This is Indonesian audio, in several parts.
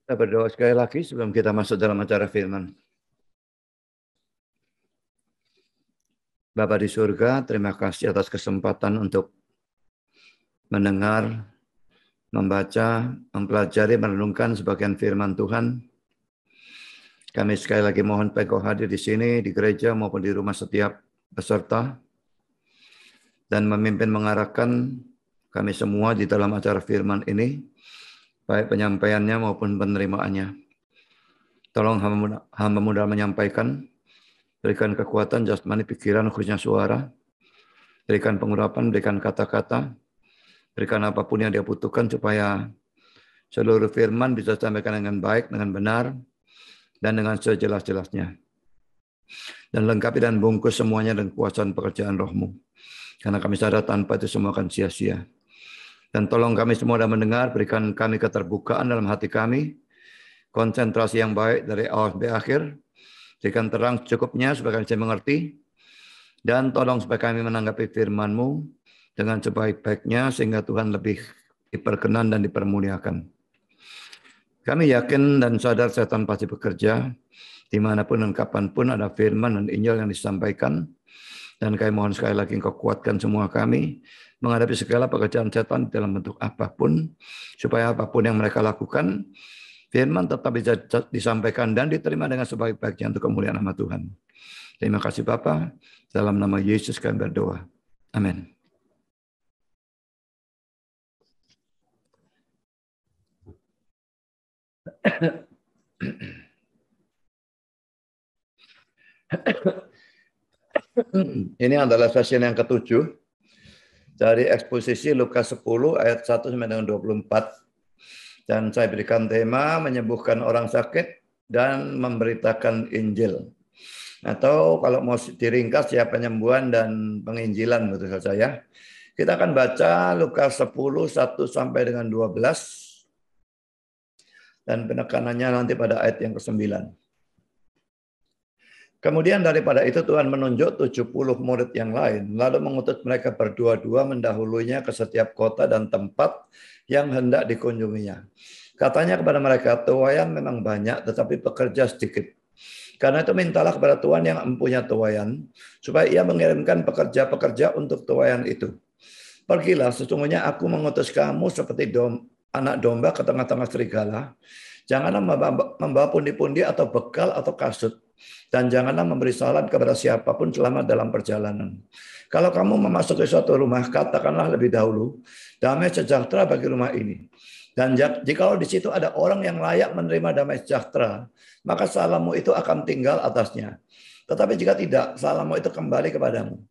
Kita berdoa sekali lagi sebelum kita masuk dalam acara firman. Bapa di surga, terima kasih atas kesempatan untuk mendengar, membaca, mempelajari, merenungkan sebagian firman Tuhan. Kami sekali lagi mohon Engkau hadir di sini, di gereja maupun di rumah setiap peserta, dan memimpin mengarahkan kami semua di dalam acara firman ini, baik penyampaiannya maupun penerimaannya. Tolong hamba-Mu dalam menyampaikan, berikan kekuatan jasmani, pikiran, khususnya suara, berikan pengurapan, berikan kata-kata, berikan apapun yang dia butuhkan supaya seluruh firman bisa disampaikan dengan baik, dengan benar, dan dengan sejelas-jelasnya. Dan lengkapi dan bungkus semuanya dengan kuasaan pekerjaan Roh-Mu. Karena kami sadar tanpa itu semua akan sia-sia. Dan tolong kami semua dalam mendengar, berikan kami keterbukaan dalam hati kami, konsentrasi yang baik dari awal sampai akhir, berikan terang cukupnya supaya kami bisa mengerti, dan tolong supaya kami menanggapi firman-Mu dengan sebaik-baiknya sehingga Tuhan lebih diperkenan dan dipermuliakan. Kami yakin dan sadar setan pasti bekerja dimanapun dan kapanpun ada firman dan Injil yang disampaikan. Dan kami mohon sekali lagi Engkau kuatkan semua kami menghadapi segala pekerjaan setan dalam bentuk apapun, supaya apapun yang mereka lakukan, firman tetap bisa disampaikan dan diterima dengan sebaik-baiknya untuk kemuliaan nama Tuhan. Terima kasih Bapa, dalam nama Yesus kami berdoa. Amin. Ini adalah sesi yang ketujuh dari eksposisi Lukas 10 ayat 1 sampai dengan 24. Dan saya berikan tema menyembuhkan orang sakit dan memberitakan Injil. Atau kalau mau diringkas ya penyembuhan dan penginjilan menurut saya. Kita akan baca Lukas 10 1 sampai dengan 12. Dan penekanannya nanti pada ayat yang ke-9. Kemudian daripada itu Tuhan menunjuk 70 murid yang lain, lalu mengutus mereka berdua-dua mendahulunya ke setiap kota dan tempat yang hendak dikunjunginya. Katanya kepada mereka, tuaian memang banyak tetapi pekerja sedikit. Karena itu mintalah kepada Tuhan yang mempunyai tuaian, supaya ia mengirimkan pekerja-pekerja untuk tuaian itu. Pergilah, sesungguhnya aku mengutus kamu seperti anak domba ke tengah-tengah serigala. Janganlah membawa pundi-pundi atau bekal atau kasut. Dan janganlah memberi salam kepada siapapun selama dalam perjalanan. Kalau kamu memasuki suatu rumah, katakanlah lebih dahulu, damai sejahtera bagi rumah ini. Dan jika di situ ada orang yang layak menerima damai sejahtera, maka salammu itu akan tinggal atasnya. Tetapi jika tidak, salammu itu kembali kepadamu.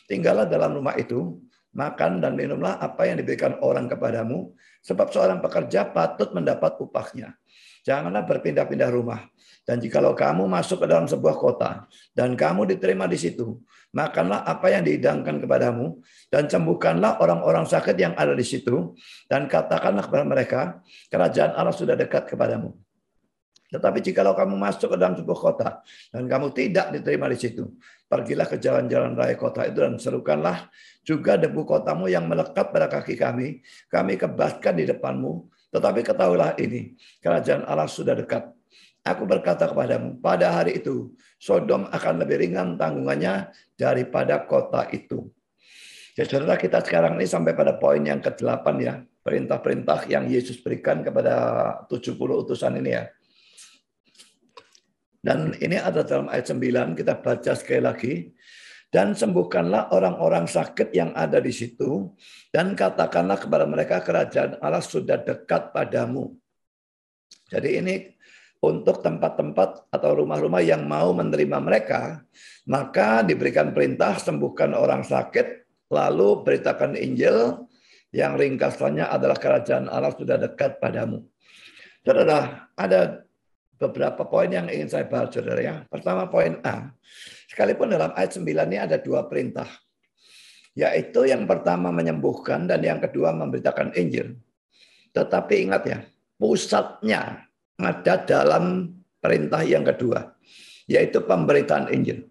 Tinggallah dalam rumah itu, makan dan minumlah apa yang diberikan orang kepadamu, sebab seorang pekerja patut mendapat upahnya. Janganlah berpindah-pindah rumah. Dan jikalau kamu masuk ke dalam sebuah kota dan kamu diterima di situ, makanlah apa yang dihidangkan kepadamu dan sembuhkanlah orang-orang sakit yang ada di situ dan katakanlah kepada mereka, kerajaan Allah sudah dekat kepadamu. Tetapi jikalau kamu masuk ke dalam sebuah kota dan kamu tidak diterima di situ, pergilah ke jalan-jalan raya kota itu dan serukanlah juga debu kotamu yang melekat pada kaki kami kebaskan di depanmu. Tetapi ketahuilah ini, kerajaan Allah sudah dekat. Aku berkata kepadamu, pada hari itu Sodom akan lebih ringan tanggungannya daripada kota itu. Ya, saudara, kita sekarang ini sampai pada poin yang ke-8 ya, perintah-perintah yang Yesus berikan kepada 70 utusan ini ya. Dan ini ada dalam ayat 9, kita baca sekali lagi. Dan sembuhkanlah orang-orang sakit yang ada di situ, dan katakanlah kepada mereka, kerajaan Allah sudah dekat padamu. Jadi ini untuk tempat-tempat atau rumah-rumah yang mau menerima mereka, maka diberikan perintah sembuhkan orang sakit, lalu beritakan Injil, yang ringkasannya adalah kerajaan Allah sudah dekat padamu. Saudara, ada beberapa poin yang ingin saya bahas, saudara ya. Pertama, poin A. Sekalipun dalam ayat 9 ini ada dua perintah. Yaitu yang pertama menyembuhkan dan yang kedua memberitakan Injil. Tetapi ingat ya, pusatnya ada dalam perintah yang kedua, yaitu pemberitaan Injil.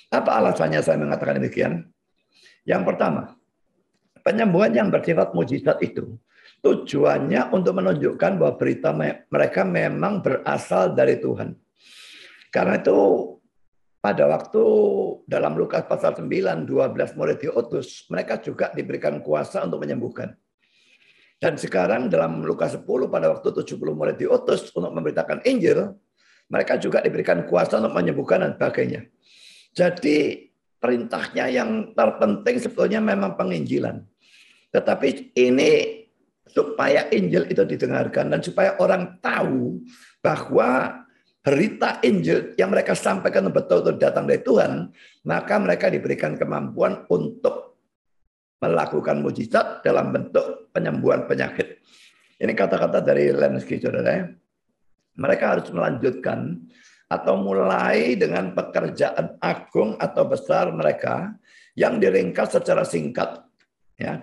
Apa alasannya saya mengatakan demikian? Yang pertama, penyembuhan yang bersifat mujizat itu tujuannya untuk menunjukkan bahwa berita mereka memang berasal dari Tuhan. Karena itu pada waktu dalam Lukas pasal 9, 12 murid diutus, mereka juga diberikan kuasa untuk menyembuhkan. Dan sekarang dalam Lukas 10 pada waktu 70 murid diutus untuk memberitakan Injil, mereka juga diberikan kuasa untuk menyembuhkan dan sebagainya. Jadi perintahnya yang terpenting sebetulnya memang penginjilan. Tetapi ini supaya Injil itu didengarkan dan supaya orang tahu bahwa berita Injil yang mereka sampaikan betul-betul datang dari Tuhan, maka mereka diberikan kemampuan untuk melakukan mujizat dalam bentuk penyembuhan penyakit. Ini kata-kata dari Lenski, saudara. Mereka harus melanjutkan atau mulai dengan pekerjaan agung atau besar mereka yang diringkas secara singkat. Ya,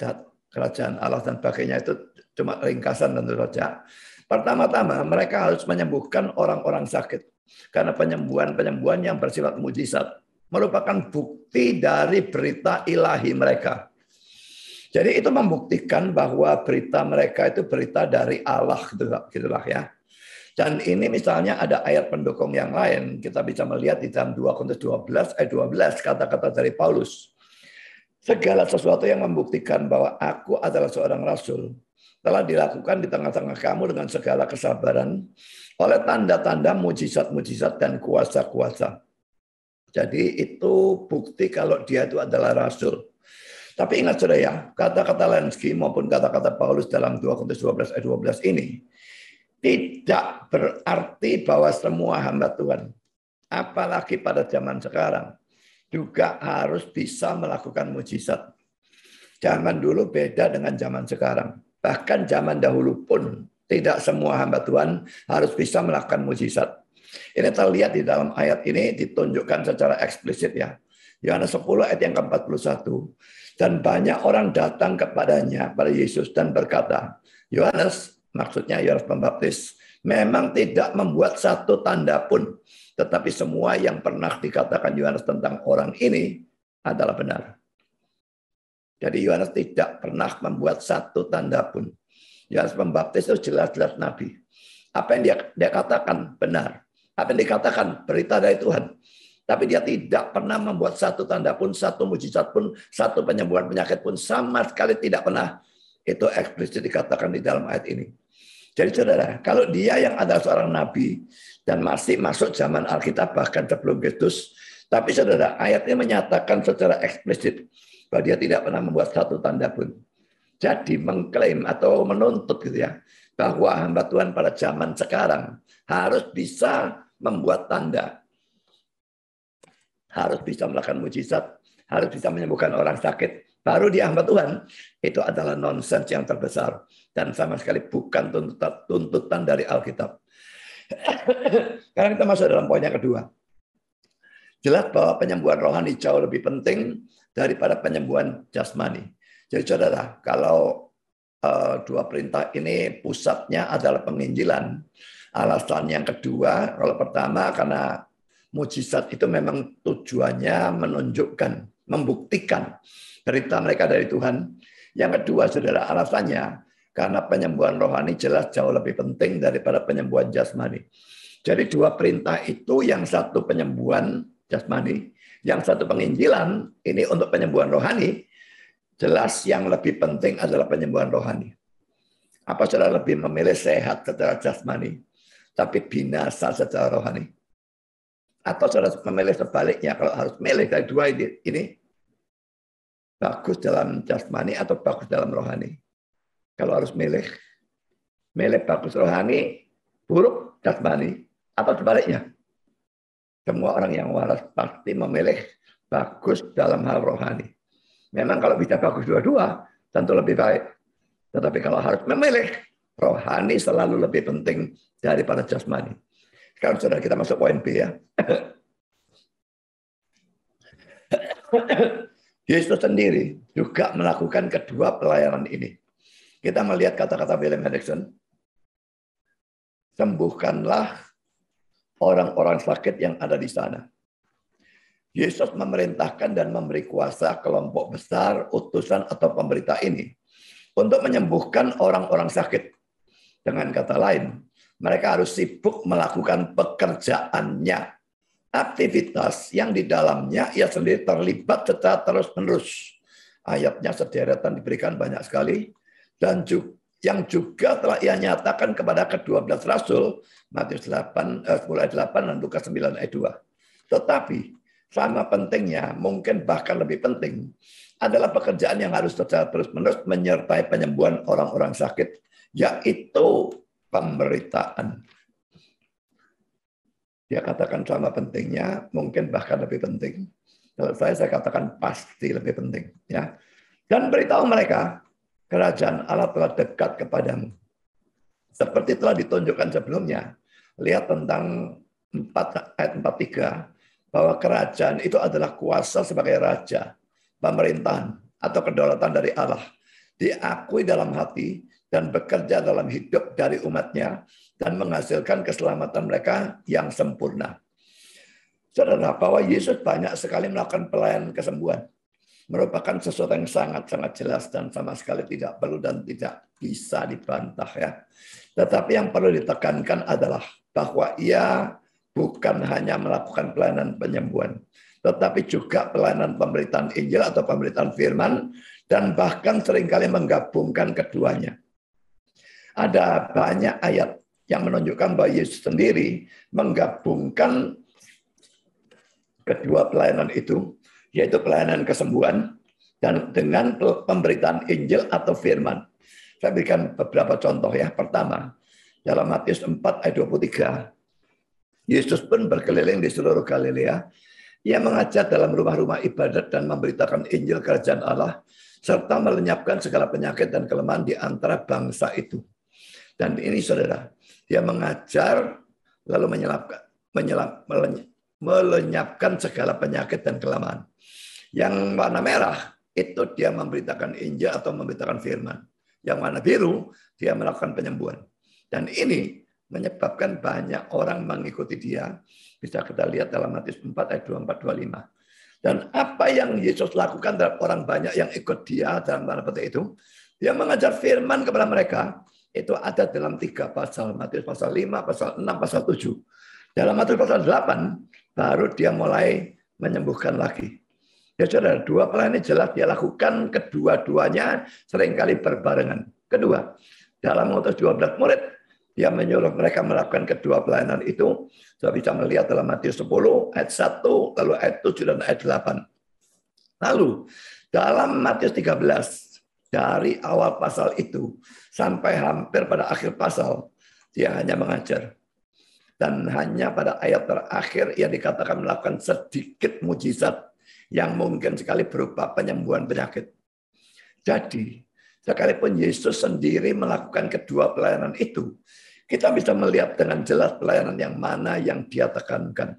kerajaan Allah dan sebagainya itu cuma ringkasan tentu saja. Pertama-tama mereka harus menyembuhkan orang-orang sakit. Karena penyembuhan yang bersifat mujizat merupakan bukti dari berita ilahi mereka. Jadi itu membuktikan bahwa berita mereka itu berita dari Allah, gitulah ya. Dan ini misalnya ada ayat pendukung yang lain. Kita bisa melihat di dalam 2 Korintus 12 ayat 12 kata-kata dari Paulus. Segala sesuatu yang membuktikan bahwa aku adalah seorang rasul telah dilakukan di tengah-tengah kamu dengan segala kesabaran oleh tanda-tanda mujizat-mujizat dan kuasa-kuasa. Jadi itu bukti kalau dia itu adalah rasul. Tapi ingat saudara ya, kata-kata Lenski maupun kata-kata Paulus dalam 2 Korintus 12 ayat 12 ini tidak berarti bahwa semua hamba Tuhan, apalagi pada zaman sekarang, juga harus bisa melakukan mujizat. Zaman dulu beda dengan zaman sekarang. Bahkan zaman dahulu pun tidak semua hamba Tuhan harus bisa melakukan mujizat. Ini terlihat di dalam ayat ini ditunjukkan secara eksplisit ya. Yohanes 10 ayat yang ke-41. Dan banyak orang datang kepadanya, pada Yesus, dan berkata, Yohanes, maksudnya Yohanes Pembaptis, memang tidak membuat satu tanda pun. Tetapi semua yang pernah dikatakan Yohanes tentang orang ini adalah benar. Jadi Yohanes tidak pernah membuat satu tanda pun. Yohanes Pembaptis itu jelas-jelas nabi. Apa yang dia katakan benar. Apa yang dikatakan berita dari Tuhan. Tapi dia tidak pernah membuat satu tanda pun, satu mujizat pun, satu penyembuhan penyakit pun. Sama sekali tidak pernah. Itu eksplisit dikatakan di dalam ayat ini. Jadi saudara, kalau dia yang adalah seorang nabi dan masih masuk zaman Alkitab bahkan sebelum Kristus, tapi saudara, ayat ini menyatakan secara eksplisit bahwa dia tidak pernah membuat satu tanda pun. Jadi mengklaim atau menuntut gitu ya, bahwa hamba Tuhan pada zaman sekarang harus bisa membuat tanda, harus bisa melakukan mujizat, harus bisa menyembuhkan orang sakit, baru dia hamba Tuhan. Itu adalah nonsens yang terbesar dan sama sekali bukan tuntutan dari Alkitab. Sekarang kita masuk dalam poin yang kedua. Jelas bahwa penyembuhan rohani jauh lebih penting daripada penyembuhan jasmani. Jadi saudara, kalau dua perintah ini pusatnya adalah penginjilan. Alasan yang kedua, kalau pertama karena mujizat itu memang tujuannya menunjukkan, membuktikan berita mereka dari Tuhan. Yang kedua, saudara, alasannya karena penyembuhan rohani jelas jauh lebih penting daripada penyembuhan jasmani. Jadi dua perintah itu, yang satu penyembuhan jasmani, yang satu penginjilan, ini untuk penyembuhan rohani, jelas yang lebih penting adalah penyembuhan rohani. Apa saudara lebih memilih sehat secara jasmani, tapi binasa secara rohani? Atau saudara memilih sebaliknya, kalau harus milih dari dua ini, bagus dalam jasmani atau bagus dalam rohani? Kalau harus milih bagus rohani, buruk jasmani, atau sebaliknya? Semua orang yang waras pasti memilih bagus dalam hal rohani. Memang kalau bisa bagus dua-dua, tentu lebih baik. Tetapi kalau harus memilih, rohani selalu lebih penting daripada jasmani. Sekarang saudara, kita masuk poin B ya. Yesus sendiri juga melakukan kedua pelayanan ini. Kita melihat kata-kata William Hendriksen, sembuhkanlah orang-orang sakit yang ada di sana. Yesus memerintahkan dan memberi kuasa kelompok besar, utusan atau pemberita ini untuk menyembuhkan orang-orang sakit. Dengan kata lain, mereka harus sibuk melakukan pekerjaannya, aktivitas yang di dalamnya ia sendiri terlibat secara terus-menerus. Ayatnya sederetan diberikan banyak sekali, dan yang juga telah ia nyatakan kepada ke-12 rasul, Matius 10 ayat 8 dan Lukas 9 ayat 2. Tetapi sama pentingnya, mungkin bahkan lebih penting, adalah pekerjaan yang harus secara terus-menerus menyertai penyembuhan orang-orang sakit, yaitu pemberitaan. Dia katakan sama pentingnya, mungkin bahkan lebih penting. Kalau saya katakan pasti lebih penting. Ya. Dan beritahu mereka, kerajaan Allah telah dekat kepadamu. Seperti telah ditunjukkan sebelumnya. Lihat tentang ayat 43, bahwa kerajaan itu adalah kuasa sebagai raja, pemerintahan, atau kedaulatan dari Allah. Diakui dalam hati dan bekerja dalam hidup dari umatnya dan menghasilkan keselamatan mereka yang sempurna. Saudara, bahwa Yesus banyak sekali melakukan pelayanan kesembuhan merupakan sesuatu yang sangat-sangat jelas dan sama sekali tidak perlu dan tidak bisa dibantah ya. Tetapi yang perlu ditekankan adalah bahwa ia bukan hanya melakukan pelayanan penyembuhan, tetapi juga pelayanan pemberitaan Injil atau pemberitaan firman, dan bahkan seringkali menggabungkan keduanya. Ada banyak ayat yang menunjukkan bahwa Yesus sendiri menggabungkan kedua pelayanan itu, yaitu pelayanan kesembuhan dan dengan pemberitaan Injil atau firman. Saya berikan beberapa contoh ya. Pertama, dalam Matius 4 ayat 23, Yesus pun berkeliling di seluruh Galilea. Ia mengajar dalam rumah-rumah ibadat dan memberitakan Injil kerajaan Allah, serta melenyapkan segala penyakit dan kelemahan di antara bangsa itu. Dan ini saudara, dia mengajar lalu melenyapkan segala penyakit dan kelemahan. Yang warna merah itu dia memberitakan Injil atau memberitakan firman. Yang warna biru dia melakukan penyembuhan. Dan ini menyebabkan banyak orang mengikuti dia. Bisa kita lihat dalam Matius 4 ayat 24-25. Dan apa yang Yesus lakukan terhadap orang banyak yang ikut dia dalam tanda petik itu, dia mengajar firman kepada mereka. Itu ada dalam 3 pasal. Matius pasal 5, pasal 6, pasal 7. Dalam Matius pasal 8, baru dia mulai menyembuhkan lagi. Ya saudara, dua pelayanan ini jelas dia lakukan, kedua-duanya seringkali berbarengan. Kedua, dalam mengutus 12 murid, dia menyuruh mereka melakukan kedua pelayanan itu. Sudah bisa melihat dalam Matius 10 ayat 1, lalu ayat 7 dan ayat 8. Lalu dalam Matius 13, dari awal pasal itu sampai hampir pada akhir pasal, dia hanya mengajar. Dan hanya pada ayat terakhir ia dikatakan melakukan sedikit mujizat yang mungkin sekali berupa penyembuhan penyakit. Jadi, sekalipun Yesus sendiri melakukan kedua pelayanan itu, kita bisa melihat dengan jelas pelayanan yang mana yang dia tekankan.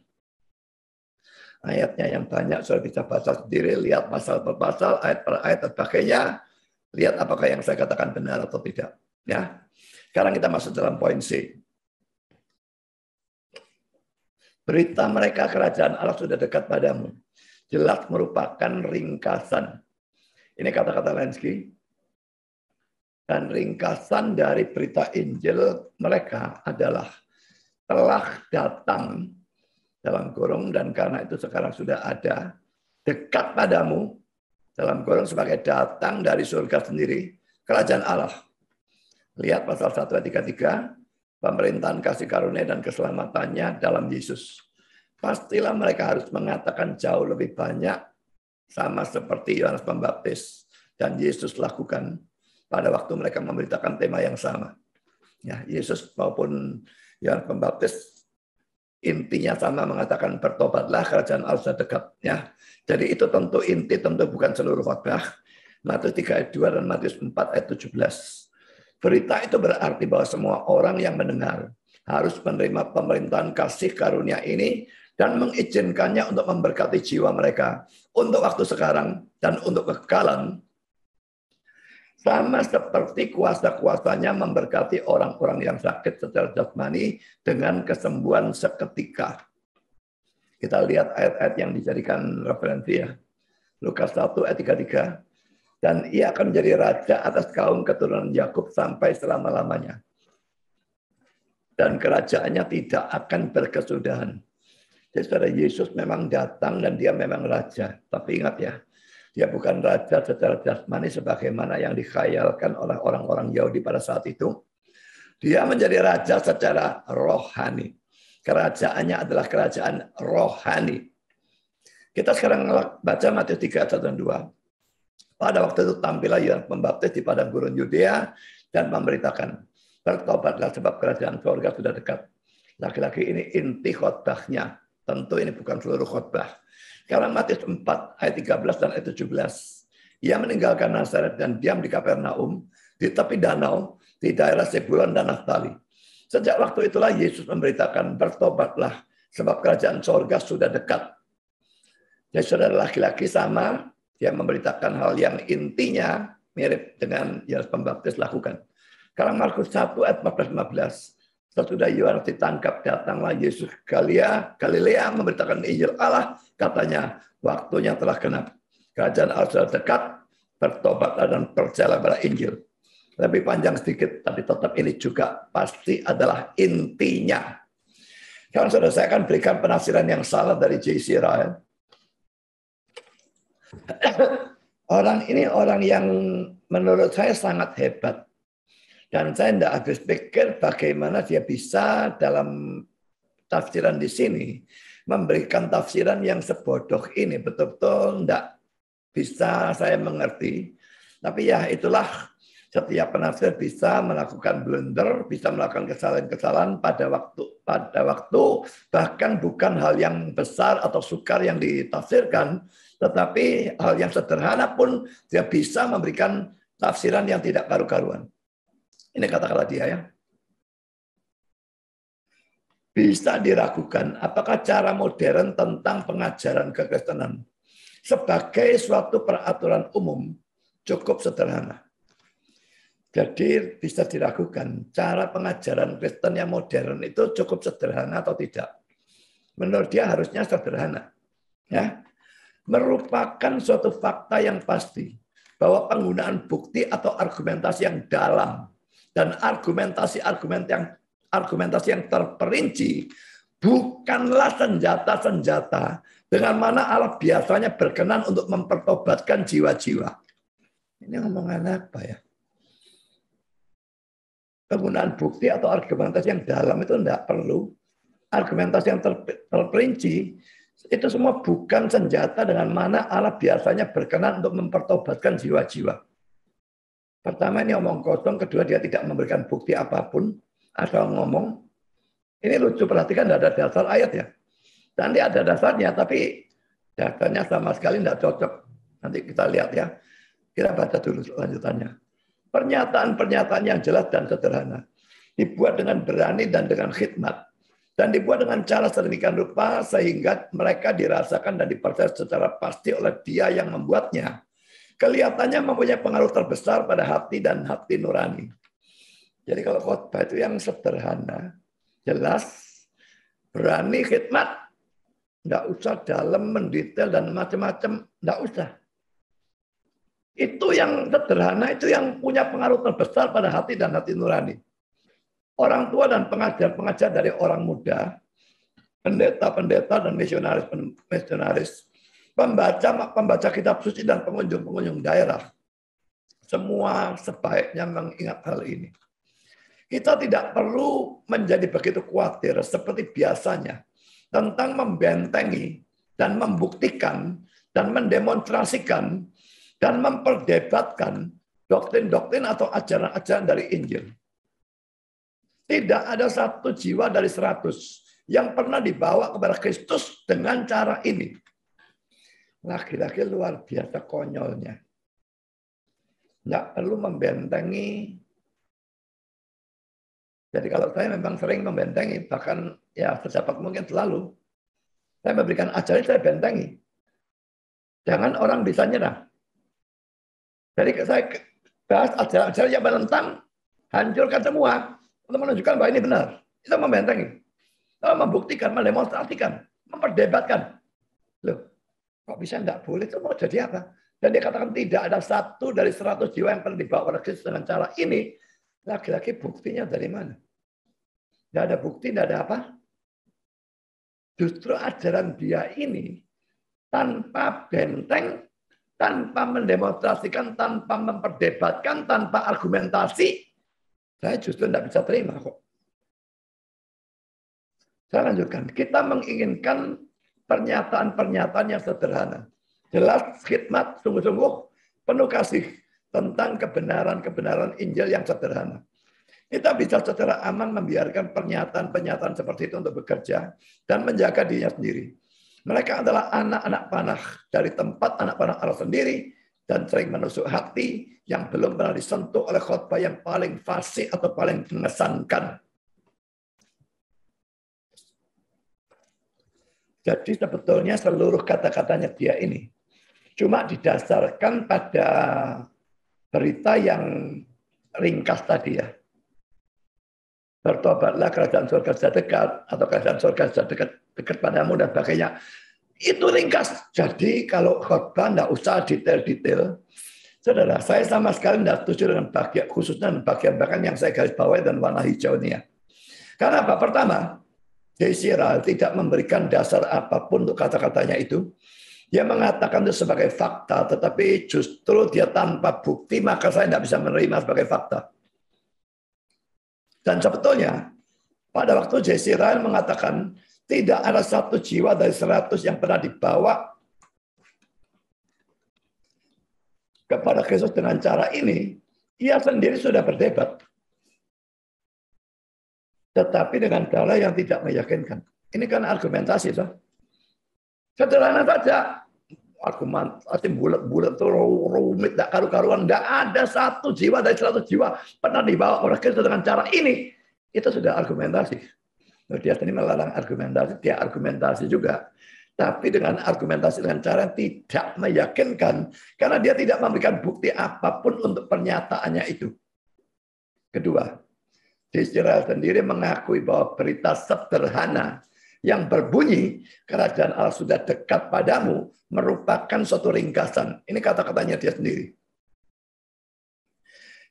Ayatnya yang banyak, sudah bisa baca sendiri, lihat pasal per pasal, ayat per ayat, dan sebagainya. Lihat apakah yang saya katakan benar atau tidak. Ya. Sekarang kita masuk dalam poin C. Berita mereka kerajaan Allah sudah dekat padamu. Jelas merupakan ringkasan. Ini kata-kata Lenski. Dan ringkasan dari berita Injil mereka adalah telah datang dalam kurung dan karena itu sekarang sudah ada dekat padamu dalam kurung sebagai datang dari surga sendiri kerajaan Allah. Lihat pasal 1 ayat 33, pemerintahan kasih karunia dan keselamatannya dalam Yesus. Pastilah mereka harus mengatakan jauh lebih banyak sama seperti Yohanes Pembaptis dan Yesus lakukan pada waktu mereka memberitakan tema yang sama. Ya, Yesus maupun Yohanes Pembaptis intinya sama, mengatakan bertobatlah kerajaan Allah sudah dekat. Ya, jadi itu tentu inti, tentu bukan seluruh khotbah. Matius 3 ayat 2 dan Matius 4 ayat 17. Berita itu berarti bahwa semua orang yang mendengar harus menerima pemerintahan kasih karunia ini dan mengizinkannya untuk memberkati jiwa mereka untuk waktu sekarang dan untuk kekekalan. Sama seperti kuasa-kuasanya memberkati orang-orang yang sakit secara jasmani dengan kesembuhan seketika. Kita lihat ayat-ayat yang dijadikan referensi ya. Lukas 1 ayat 33. Dan ia akan menjadi raja atas kaum keturunan Yakub sampai selama-lamanya. Dan kerajaannya tidak akan berkesudahan. Jadi saudara, Yesus memang datang dan dia memang raja. Tapi ingat ya, dia bukan raja secara jasmani sebagaimana yang dikhayalkan oleh orang-orang Yahudi pada saat itu. Dia menjadi raja secara rohani. Kerajaannya adalah kerajaan rohani. Kita sekarang baca Matius 3, 1 dan 2. Pada waktu itu tampillah Yohanes Pembaptis di padang gurun Yudea dan memberitakan, bertobatlah sebab kerajaan surga sudah dekat. Laki-laki ini inti khotbahnya. Tentu ini bukan seluruh khotbah. Sekarang Matius 4 ayat 13 dan ayat 17. Ia meninggalkan Nazaret dan diam di Kapernaum, di tepi danau, di daerah Zebulon dan Naftali. Sejak waktu itulah Yesus memberitakan, bertobatlah sebab kerajaan surga sudah dekat. Jadi saudara, laki-laki sama, dia memberitakan hal yang intinya mirip dengan Yohanes Pembaptis lakukan. Sekarang Markus 1 ayat 14-15. Sesudah Yohanes ditangkap, datanglah Yesus ke Galilea memberitakan Injil Allah. Katanya, waktunya telah genap. Kerajaan Allah sudah dekat, bertobatlah dan percayalah pada Injil. Lebih panjang sedikit, tapi tetap ini juga pasti adalah intinya. Sekarang saudara, saya akan berikan penafsiran yang salah dari J.C. Ryle. Orang ini orang yang menurut saya sangat hebat. Dan saya tidak habis pikir bagaimana dia bisa dalam tafsiran di sini memberikan tafsiran yang sebodoh ini. Betul-betul tidak bisa saya mengerti. Tapi ya itulah, setiap penafsir bisa melakukan blunder, bisa melakukan kesalahan-kesalahan pada waktu bahkan bukan hal yang besar atau sukar yang ditafsirkan, tetapi hal yang sederhana pun dia bisa memberikan tafsiran yang tidak karu-karuan. Ini kata-kata dia ya. Bisa diragukan apakah cara modern tentang pengajaran kekristenan sebagai suatu peraturan umum cukup sederhana. Jadi bisa diragukan cara pengajaran Kristen yang modern itu cukup sederhana atau tidak. Menurut dia harusnya sederhana. Ya. Merupakan suatu fakta yang pasti bahwa penggunaan bukti atau argumentasi yang dalam dan argumentasi yang terperinci bukanlah senjata-senjata dengan mana Allah biasanya berkenan untuk mempertobatkan jiwa-jiwa. Ini ngomongan apa ya? Penggunaan bukti atau argumentasi yang dalam itu tidak perlu. Argumentasi yang terperinci itu semua bukan senjata dengan mana Allah biasanya berkenan untuk mempertobatkan jiwa-jiwa. Pertama ini omong kosong, kedua dia tidak memberikan bukti apapun, asal ngomong. Ini lucu, perhatikan tidak ada dasar ayat ya. Nanti ada dasarnya, tapi dasarnya sama sekali tidak cocok. Nanti kita lihat ya. Kita baca dulu lanjutannya. Pernyataan-pernyataan yang jelas dan sederhana. Dibuat dengan berani dan dengan khidmat. Dan dibuat dengan cara sedemikian rupa sehingga mereka dirasakan dan dipercaya secara pasti oleh dia yang membuatnya. Kelihatannya mempunyai pengaruh terbesar pada hati dan hati nurani. Jadi kalau khotbah itu yang sederhana, jelas, berani, khidmat. Tidak usah dalam, mendetail, dan macam-macam. Tidak usah. Itu yang sederhana, itu yang punya pengaruh terbesar pada hati dan hati nurani. Orang tua dan pengajar-pengajar dari orang muda, pendeta-pendeta dan misionaris, pembaca kitab suci dan pengunjung-pengunjung daerah, semua sebaiknya mengingat hal ini. Kita tidak perlu menjadi begitu khawatir seperti biasanya tentang membentengi dan membuktikan dan mendemonstrasikan dan memperdebatkan doktrin-doktrin atau ajaran-ajaran dari Injil. Tidak ada satu jiwa dari 100 yang pernah dibawa kepada Kristus dengan cara ini. Laki-laki luar biasa konyolnya. Tidak perlu membentengi. Jadi kalau saya memang sering membentengi, bahkan ya sedapat mungkin selalu. Saya memberikan ajaran, saya bentengi. Jangan orang bisa nyerah. Jadi saya bahas ajaran-ajaran yang menentang, hancurkan semua. Untuk menunjukkan bahwa ini benar. Itu membentengi. Membuktikan, mendemonstrasikan, memperdebatkan. Loh, kok bisa enggak boleh? Itu mau jadi apa? Dan dia katakan tidak ada 1 dari 100 jiwa yang pernah dibawa oleh Kristus dengan cara ini. Lagi-lagi buktinya dari mana? Tidak ada bukti, tidak ada apa. Justru ajaran dia ini tanpa benteng, tanpa mendemonstrasikan, tanpa memperdebatkan, tanpa argumentasi, saya justru tidak bisa terima kok. Saya lanjutkan. Kita menginginkan pernyataan-pernyataan yang sederhana. Jelas, khidmat, sungguh-sungguh, penuh kasih tentang kebenaran-kebenaran Injil yang sederhana. Kita bisa secara aman membiarkan pernyataan-pernyataan seperti itu untuk bekerja dan menjaga dirinya sendiri. Mereka adalah anak-anak panah dari tempat anak panah Allah sendiri dan sering menusuk hati yang belum pernah disentuh oleh khotbah yang paling fasih atau paling mengesankan. Jadi sebetulnya seluruh kata-katanya dia ini cuma didasarkan pada berita yang ringkas tadi ya. Bertobatlah, kerajaan surga sudah dekat, atau kerajaan surga sudah dekat padamu dan sebagainya. Itu ringkas. Jadi kalau khotbah tidak usah detail-detail. Saudara, saya sama sekali tidak setuju dengan bagian khususnya bagian bahkan yang saya garis bawahi dan warna hijau ini ya. Karena apa? Pertama, J.C. Ryle tidak memberikan dasar apapun untuk kata-katanya itu. Dia mengatakan itu sebagai fakta, tetapi justru dia tanpa bukti, maka saya tidak bisa menerima sebagai fakta. Dan sebetulnya, pada waktu J.C. Ryle mengatakan, tidak ada 1 jiwa dari 100 yang pernah dibawa kepada Kristus dengan cara ini, ia sendiri sudah berdebat. Tetapi dengan cara yang tidak meyakinkan. Ini kan argumentasi, so. Sederhana saja. Argumentasi bulat-bulat itu rumit, tidak karu-karuan. Tidak ada 1 jiwa dari 100 jiwa pernah dibawa oleh Kristus dengan cara ini. Itu sudah argumentasi. Dia sendiri melarang argumentasi, dia argumentasi juga. Tapi dengan argumentasi dengan cara yang tidak meyakinkan. Karena dia tidak memberikan bukti apapun untuk pernyataannya itu. Kedua, Israel sendiri mengakui bahwa berita sederhana yang berbunyi kerajaan Allah sudah dekat padamu merupakan suatu ringkasan. Ini kata-katanya dia sendiri.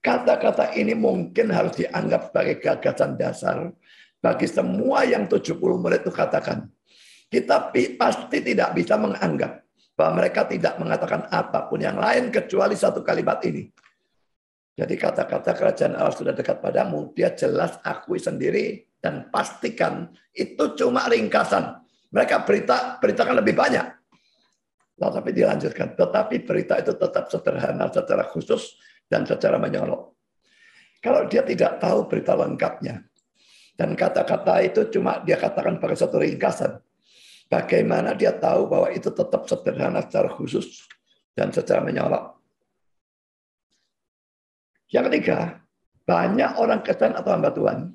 Kata-kata ini mungkin harus dianggap sebagai gagasan dasar bagi semua yang 70 murid itu katakan. Kita pasti tidak bisa menganggap bahwa mereka tidak mengatakan apapun yang lain kecuali 1 kalimat ini. Jadi kata-kata kerajaan Allah sudah dekat padamu, dia jelas akui sendiri dan pastikan itu cuma ringkasan. Mereka beritakan lebih banyak. Tapi dilanjutkan, tetapi berita itu tetap sederhana secara khusus dan secara menyorot. Kalau dia tidak tahu berita lengkapnya, dan kata-kata itu cuma dia katakan pakai satu ringkasan, bagaimana dia tahu bahwa itu tetap sederhana secara khusus dan secara menyorot? Yang ketiga, banyak orang Kristen atau hamba Tuhan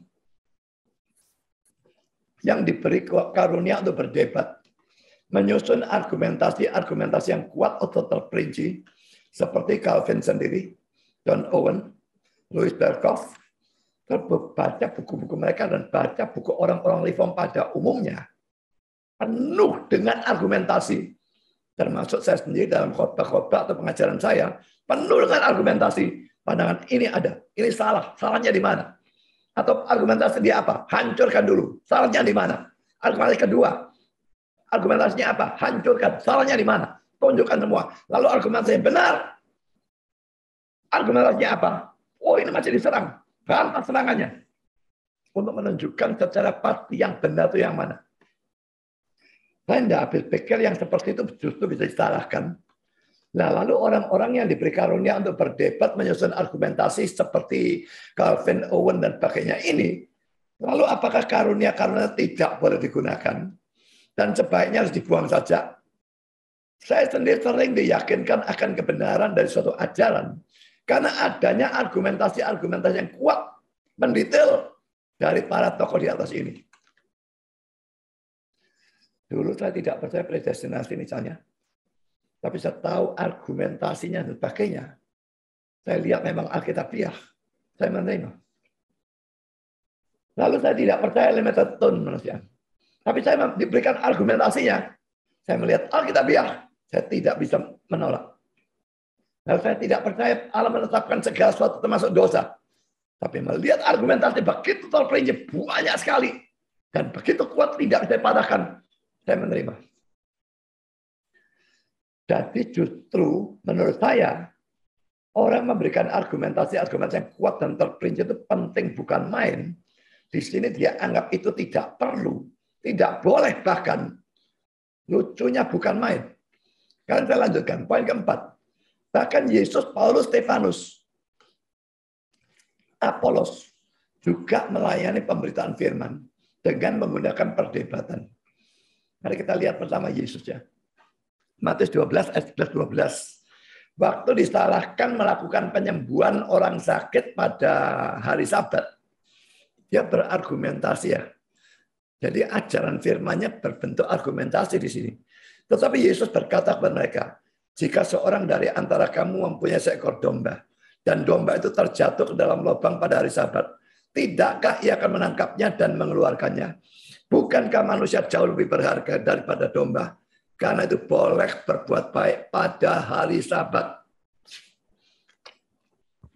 yang diberi karunia untuk berdebat, menyusun argumentasi yang kuat atau terperinci, seperti Calvin sendiri, John Owen, Louis Berkhof, baca buku-buku mereka dan baca buku orang-orang reform pada umumnya, penuh dengan argumentasi. Termasuk saya sendiri dalam khotbah-khotbah atau pengajaran saya, penuh dengan argumentasi. Pandangan ini ada, ini salah, salahnya di mana? Atau argumentasi dia apa? Hancurkan dulu, salahnya di mana? Argumentasi kedua, argumentasinya apa? Hancurkan, salahnya di mana? Tunjukkan semua. Lalu argumentasi benar, argumentasinya apa? Oh ini masih diserang, bantah serangannya. Untuk menunjukkan secara pasti yang benar itu yang mana. Saya tidak habis pikir yang seperti itu justru bisa disalahkan. Nah, lalu orang-orang yang diberi karunia untuk berdebat, menyusun argumentasi seperti Calvin, Owen, dan sebagainya ini, lalu apakah karunia tidak boleh digunakan? Dan sebaiknya harus dibuang saja. Saya sendiri sering diyakinkan akan kebenaran dari suatu ajaran, karena adanya argumentasi-argumentasi yang kuat, mendetail dari para tokoh di atas ini. Dulu saya tidak percaya predestinasi misalnya. Tapi saya tahu argumentasinya dan sebagainya. Saya lihat memang alkitabiah. Saya menerima. Lalu saya tidak percaya limited tone manusia. Tapi saya diberikan argumentasinya. Saya melihat alkitabiah. Saya tidak bisa menolak. Lalu saya tidak percaya Allah menetapkan segala sesuatu termasuk dosa. Tapi melihat argumentasi begitu terperinci banyak sekali. Dan begitu kuat tidak bisa dipatahkan. Saya menerima. Jadi justru menurut saya, orang memberikan argumentasi-argumentasi yang kuat dan terperinci itu penting, bukan main. Di sini dia anggap itu tidak perlu. Tidak boleh bahkan. Lucunya bukan main. Sekarang saya lanjutkan. Poin keempat. Bahkan Yesus, Paulus, Stefanus, Apolos juga melayani pemberitaan firman dengan menggunakan perdebatan. Mari kita lihat pertama Yesus ya. Matius 12 ayat 11-12. Waktu disalahkan melakukan penyembuhan orang sakit pada hari Sabat, dia berargumentasi ya. Jadi ajaran firman-Nya berbentuk argumentasi di sini. Tetapi Yesus berkata kepada mereka, jika seorang dari antara kamu mempunyai seekor domba, dan domba itu terjatuh ke dalam lubang pada hari Sabat, tidakkah ia akan menangkapnya dan mengeluarkannya? Bukankah manusia jauh lebih berharga daripada domba? Karena itu boleh berbuat baik pada hari Sabat.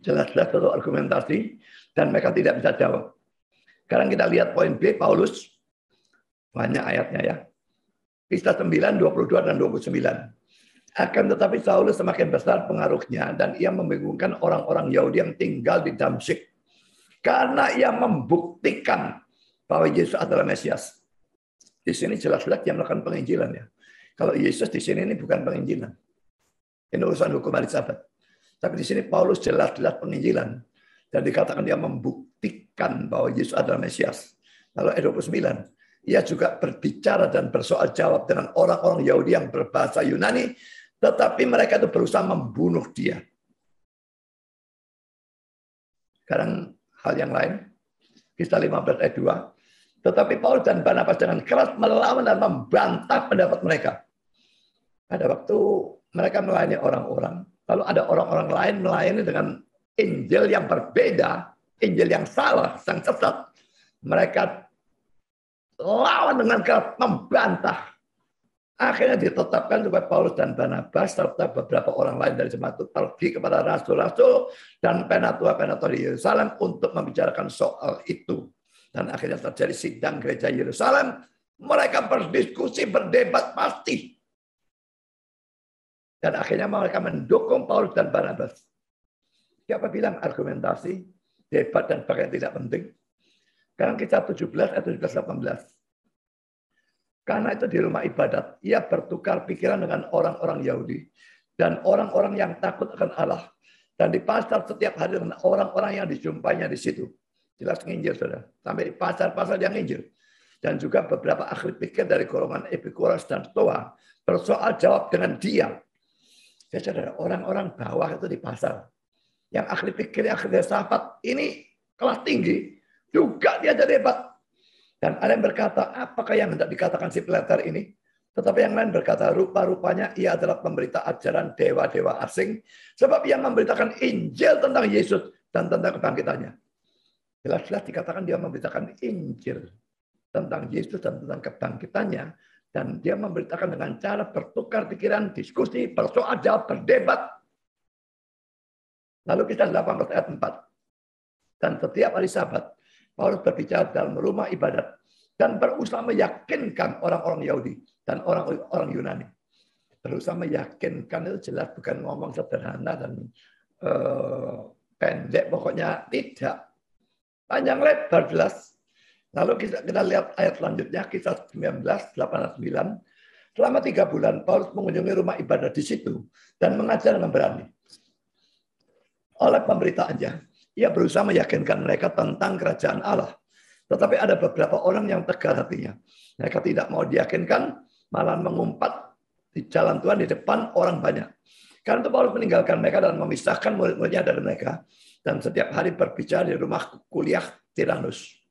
Jelas-jelas satu argumentasi, dan mereka tidak bisa jawab. Sekarang kita lihat poin B, Paulus. Banyak ayatnya ya. Kisah 9, 22 dan 29. Akan tetapi Saulus semakin besar pengaruhnya, dan ia membingungkan orang-orang Yahudi yang tinggal di Damsyik. Karena ia membuktikan bahwa Yesus adalah Mesias. Di sini jelas-jelas dia melakukan penginjilan ya. Kalau Yesus di sini ini bukan penginjilan. Ini urusan hukum hari Sabat. Tapi di sini Paulus jelas-jelas penginjilan. Dan dikatakan dia membuktikan bahwa Yesus adalah Mesias. Lalu ayat 29. Ia juga berbicara dan bersoal jawab dengan orang-orang Yahudi yang berbahasa Yunani. Tetapi mereka itu berusaha membunuh dia. Sekarang hal yang lain. Kisah 15 ayat 2. Tetapi Paulus dan Barnabas dengan keras melawan dan membantah pendapat mereka. Ada waktu mereka melayani orang-orang, lalu ada orang-orang lain melayani dengan Injil yang berbeda, Injil yang salah, yang sesat. Mereka lawan dengan keras, membantah. Akhirnya ditetapkan supaya Paulus dan Barnabas serta beberapa orang lain dari jemaat itu pergi kepada rasul-rasul dan penatua-penatua di Yerusalem untuk membicarakan soal itu. Dan akhirnya terjadi sidang gereja Yerusalem. Mereka berdiskusi, berdebat pasti. Dan akhirnya mereka mendukung Paulus dan Barnabas. Siapa bilang argumentasi, debat dan sebagainya tidak penting? Sekarang kisah 17 ayat 17-18. Karena itu di rumah ibadat, ia bertukar pikiran dengan orang-orang Yahudi dan orang-orang yang takut akan Allah. Dan di pasar setiap hari dengan orang-orang yang dijumpainya di situ. Jelas nginjil, saudara. Sampai di pasar-pasar yang nginjil. Dan juga beberapa ahli pikir dari golongan Epikuros dan Stoa bersoal jawab dengan diam. Ya, saudara, orang-orang bawah itu di pasar. Yang ahli pikir, ahli filsafat, ini kelas tinggi. Juga dia jadi hebat. Dan ada yang berkata, apakah yang hendak dikatakan si Plater ini? Tetapi yang lain berkata, rupa-rupanya ia adalah pemberita ajaran dewa-dewa asing. Sebab ia memberitakan Injil tentang Yesus dan tentang kebangkitannya. Jelas-jelas dikatakan dia memberitakan Injil tentang Yesus dan tentang kebangkitannya. Dan dia memberitakan dengan cara bertukar pikiran, diskusi, bersoal jawab, berdebat. Lalu kita 18 ayat 4. Dan setiap hari Sabat, Paulus berbicara dalam rumah ibadat dan berusaha meyakinkan orang-orang Yahudi dan orang-orang Yunani. Berusaha meyakinkan itu jelas bukan ngomong sederhana dan pendek, pokoknya tidak. Panjang lebar jelas. Lalu kita lihat ayat selanjutnya, kisah 19, 8-9. Selama 3 bulan, Paulus mengunjungi rumah ibadah di situ dan mengajar dengan berani. Oleh pemberitaannya, ia berusaha meyakinkan mereka tentang kerajaan Allah. Tetapi ada beberapa orang yang tegar hatinya. Mereka tidak mau diyakinkan, malah mengumpat di jalan Tuhan di depan orang banyak. Karena itu Paulus meninggalkan mereka dan memisahkan murid-muridnya dari mereka. Dan setiap hari berbicara di rumah kuliah Tiranus.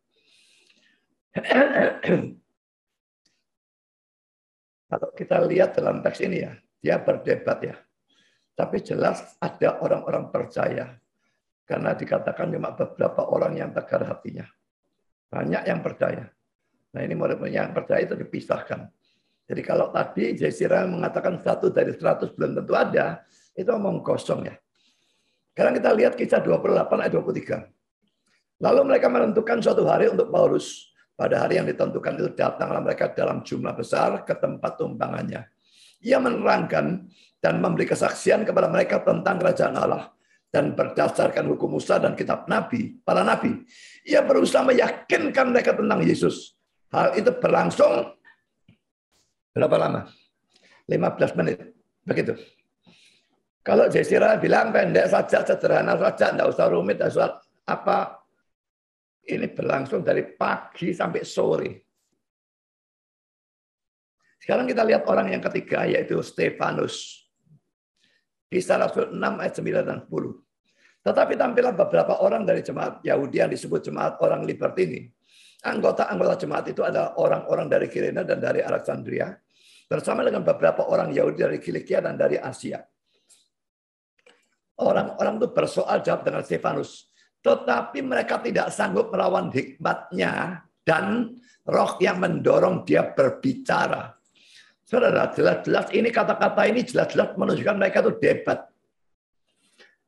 Kalau kita lihat dalam teks ini ya, dia berdebat ya. Tapi jelas ada orang-orang percaya. Karena dikatakan cuma beberapa orang yang tegar hatinya. Banyak yang percaya. Nah ini murid-murid yang percaya itu dipisahkan. Jadi kalau tadi J.C. Ryle mengatakan 1 dari 100 belum tentu ada. Itu omong kosong ya. Sekarang kita lihat kisah 28 ayat 23. Lalu mereka menentukan suatu hari untuk Paulus. Pada hari yang ditentukan itu datanglah mereka dalam jumlah besar ke tempat tumpangannya. Ia menerangkan dan memberi kesaksian kepada mereka tentang kerajaan Allah. Dan berdasarkan hukum Musa dan kitab Nabi, para Nabi, ia berusaha meyakinkan mereka tentang Yesus. Hal itu berlangsung berapa lama? 15 menit. Begitu. Kalau Jesira bilang pendek saja, sederhana saja, tidak usah rumit, tidak usah apa. Ini berlangsung dari pagi sampai sore. Sekarang kita lihat orang yang ketiga, yaitu Stefanus. Kisah Rasul 6 ayat 9 dan 10. Tetapi tampillah beberapa orang dari jemaat Yahudi yang disebut jemaat orang Libertini. Anggota-anggota jemaat itu adalah orang-orang dari Kirene dan dari Alexandria, bersama dengan beberapa orang Yahudi dari Kilikia dan dari Asia. Orang-orang itu bersoal jawab dengan Stefanus. Tetapi mereka tidak sanggup melawan hikmatnya dan roh yang mendorong dia berbicara. Saudara, jelas-jelas ini kata-kata ini jelas-jelas menunjukkan mereka itu debat.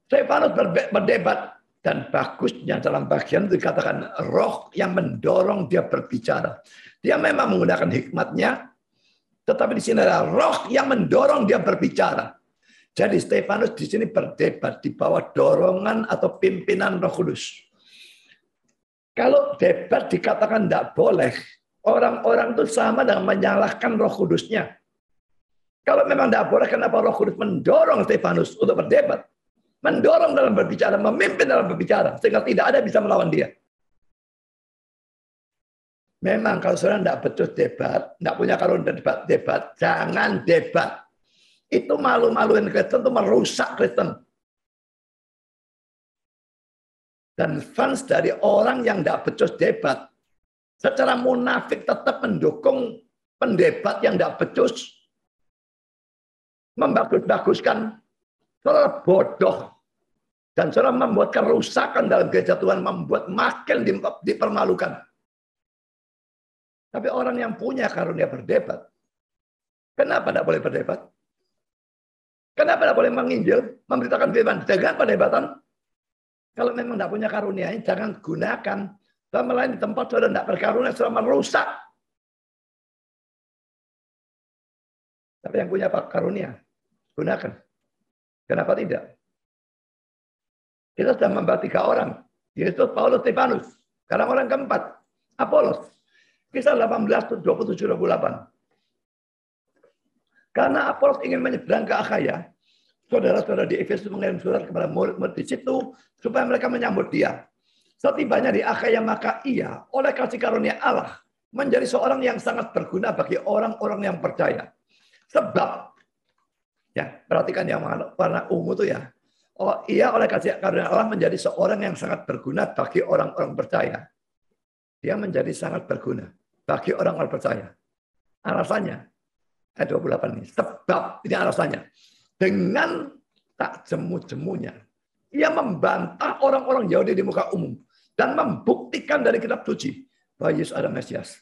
Stefanus berdebat dan bagusnya dalam bagian itu dikatakan roh yang mendorong dia berbicara. Dia memang menggunakan hikmatnya, tetapi di sini ada roh yang mendorong dia berbicara. Jadi Stefanus di sini berdebat di bawah dorongan atau pimpinan Roh Kudus. Kalau debat dikatakan tidak boleh, orang-orang itu sama dengan menyalahkan Roh Kudusnya. Kalau memang tidak boleh, kenapa Roh Kudus mendorong Stefanus untuk berdebat? Mendorong dalam berbicara, memimpin dalam berbicara, sehingga tidak ada bisa melawan dia. Memang kalau saudara tidak betul debat, tidak punya karunia debat, jangan debat. Itu malu-maluin Kristen, itu merusak Kristen. Dan fans dari orang yang tidak becus debat, secara munafik tetap mendukung pendebat yang tidak becus, membagus-baguskan, saudara bodoh. Dan saudara membuat kerusakan dalam gereja Tuhan, membuat makin dipermalukan. Tapi orang yang punya karunia berdebat, kenapa tidak boleh berdebat? Kenapa tidak boleh menginjil, memberitakan firman dengan perdebatan? Kalau memang tidak punya karunia, jangan gunakan. Selama lain di tempat saudara tidak berkarunia, selama merusak. Tapi yang punya karunia, gunakan. Kenapa tidak? Kita sudah membahas 3 orang. Yesus, Paulus, Stefanus. Sekarang orang keempat, Apolos. Kisah 18, 27-28. Karena Apolos ingin menyeberang ke Akhaya, saudara-saudara di Efesus mengirim surat kepada murid-murid di situ supaya mereka menyambut dia. Setibanya di Akhaya, maka ia oleh kasih karunia Allah menjadi seorang yang sangat berguna bagi orang-orang yang percaya. Sebab, ya perhatikan yang warna ungu itu ya. Oh, ia oleh kasih karunia Allah menjadi seorang yang sangat berguna bagi orang-orang percaya. Dia menjadi sangat berguna bagi orang-orang percaya. Alasannya, ayat 28 ini. Sebab, ini alasannya. Dengan tak jemu-jemunya, ia membantah orang-orang Yahudi di muka umum. Dan membuktikan dari kitab suci bahwa Yesus adalah Mesias.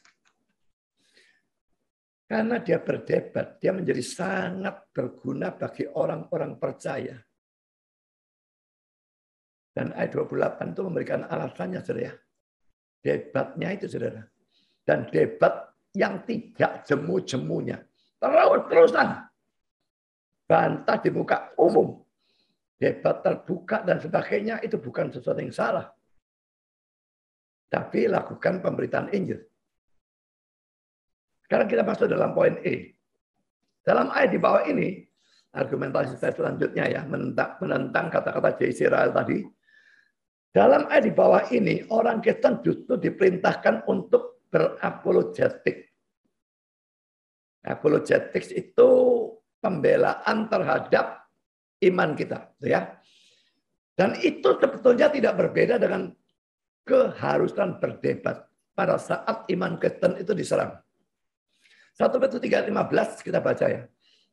Karena dia berdebat, dia menjadi sangat berguna bagi orang-orang percaya. Dan ayat 28 itu memberikan alasannya, saudara. Debatnya itu, saudara. Dan debat yang tidak jemu-jemunya. Terus-terusan. Bantah di muka umum. Debat terbuka dan sebagainya itu bukan sesuatu yang salah. Tapi lakukan pemberitaan Injil. Sekarang kita masuk dalam poin E. Dalam ayat di bawah ini, argumentasi saya selanjutnya ya, menentang kata-kata J.C. Ryle tadi. Dalam ayat di bawah ini, orang Kristen justru diperintahkan untuk berapologetik. Apologetics itu pembelaan terhadap iman kita, ya. Dan itu sebetulnya tidak berbeda dengan keharusan berdebat pada saat iman Kristen itu diserang. 1 Petrus 3:15 kita baca ya.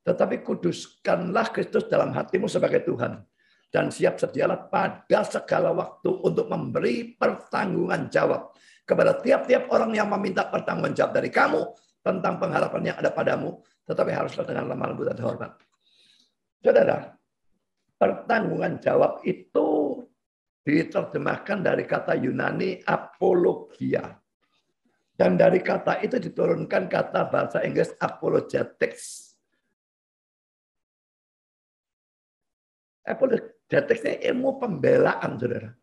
Tetapi kuduskanlah Kristus dalam hatimu sebagai Tuhan. Dan siap sedialah pada segala waktu untuk memberi pertanggungan jawab kepada tiap-tiap orang yang meminta pertanggungan jawab dari kamu tentang pengharapan yang ada padamu, tetapi haruslah dengan lemah lembut dan hormat. Saudara, pertanggungan jawab itu diterjemahkan dari kata Yunani apologia. Dan dari kata itu diturunkan kata bahasa Inggris apologetics. Apologetics ini ilmu pembelaan, saudara.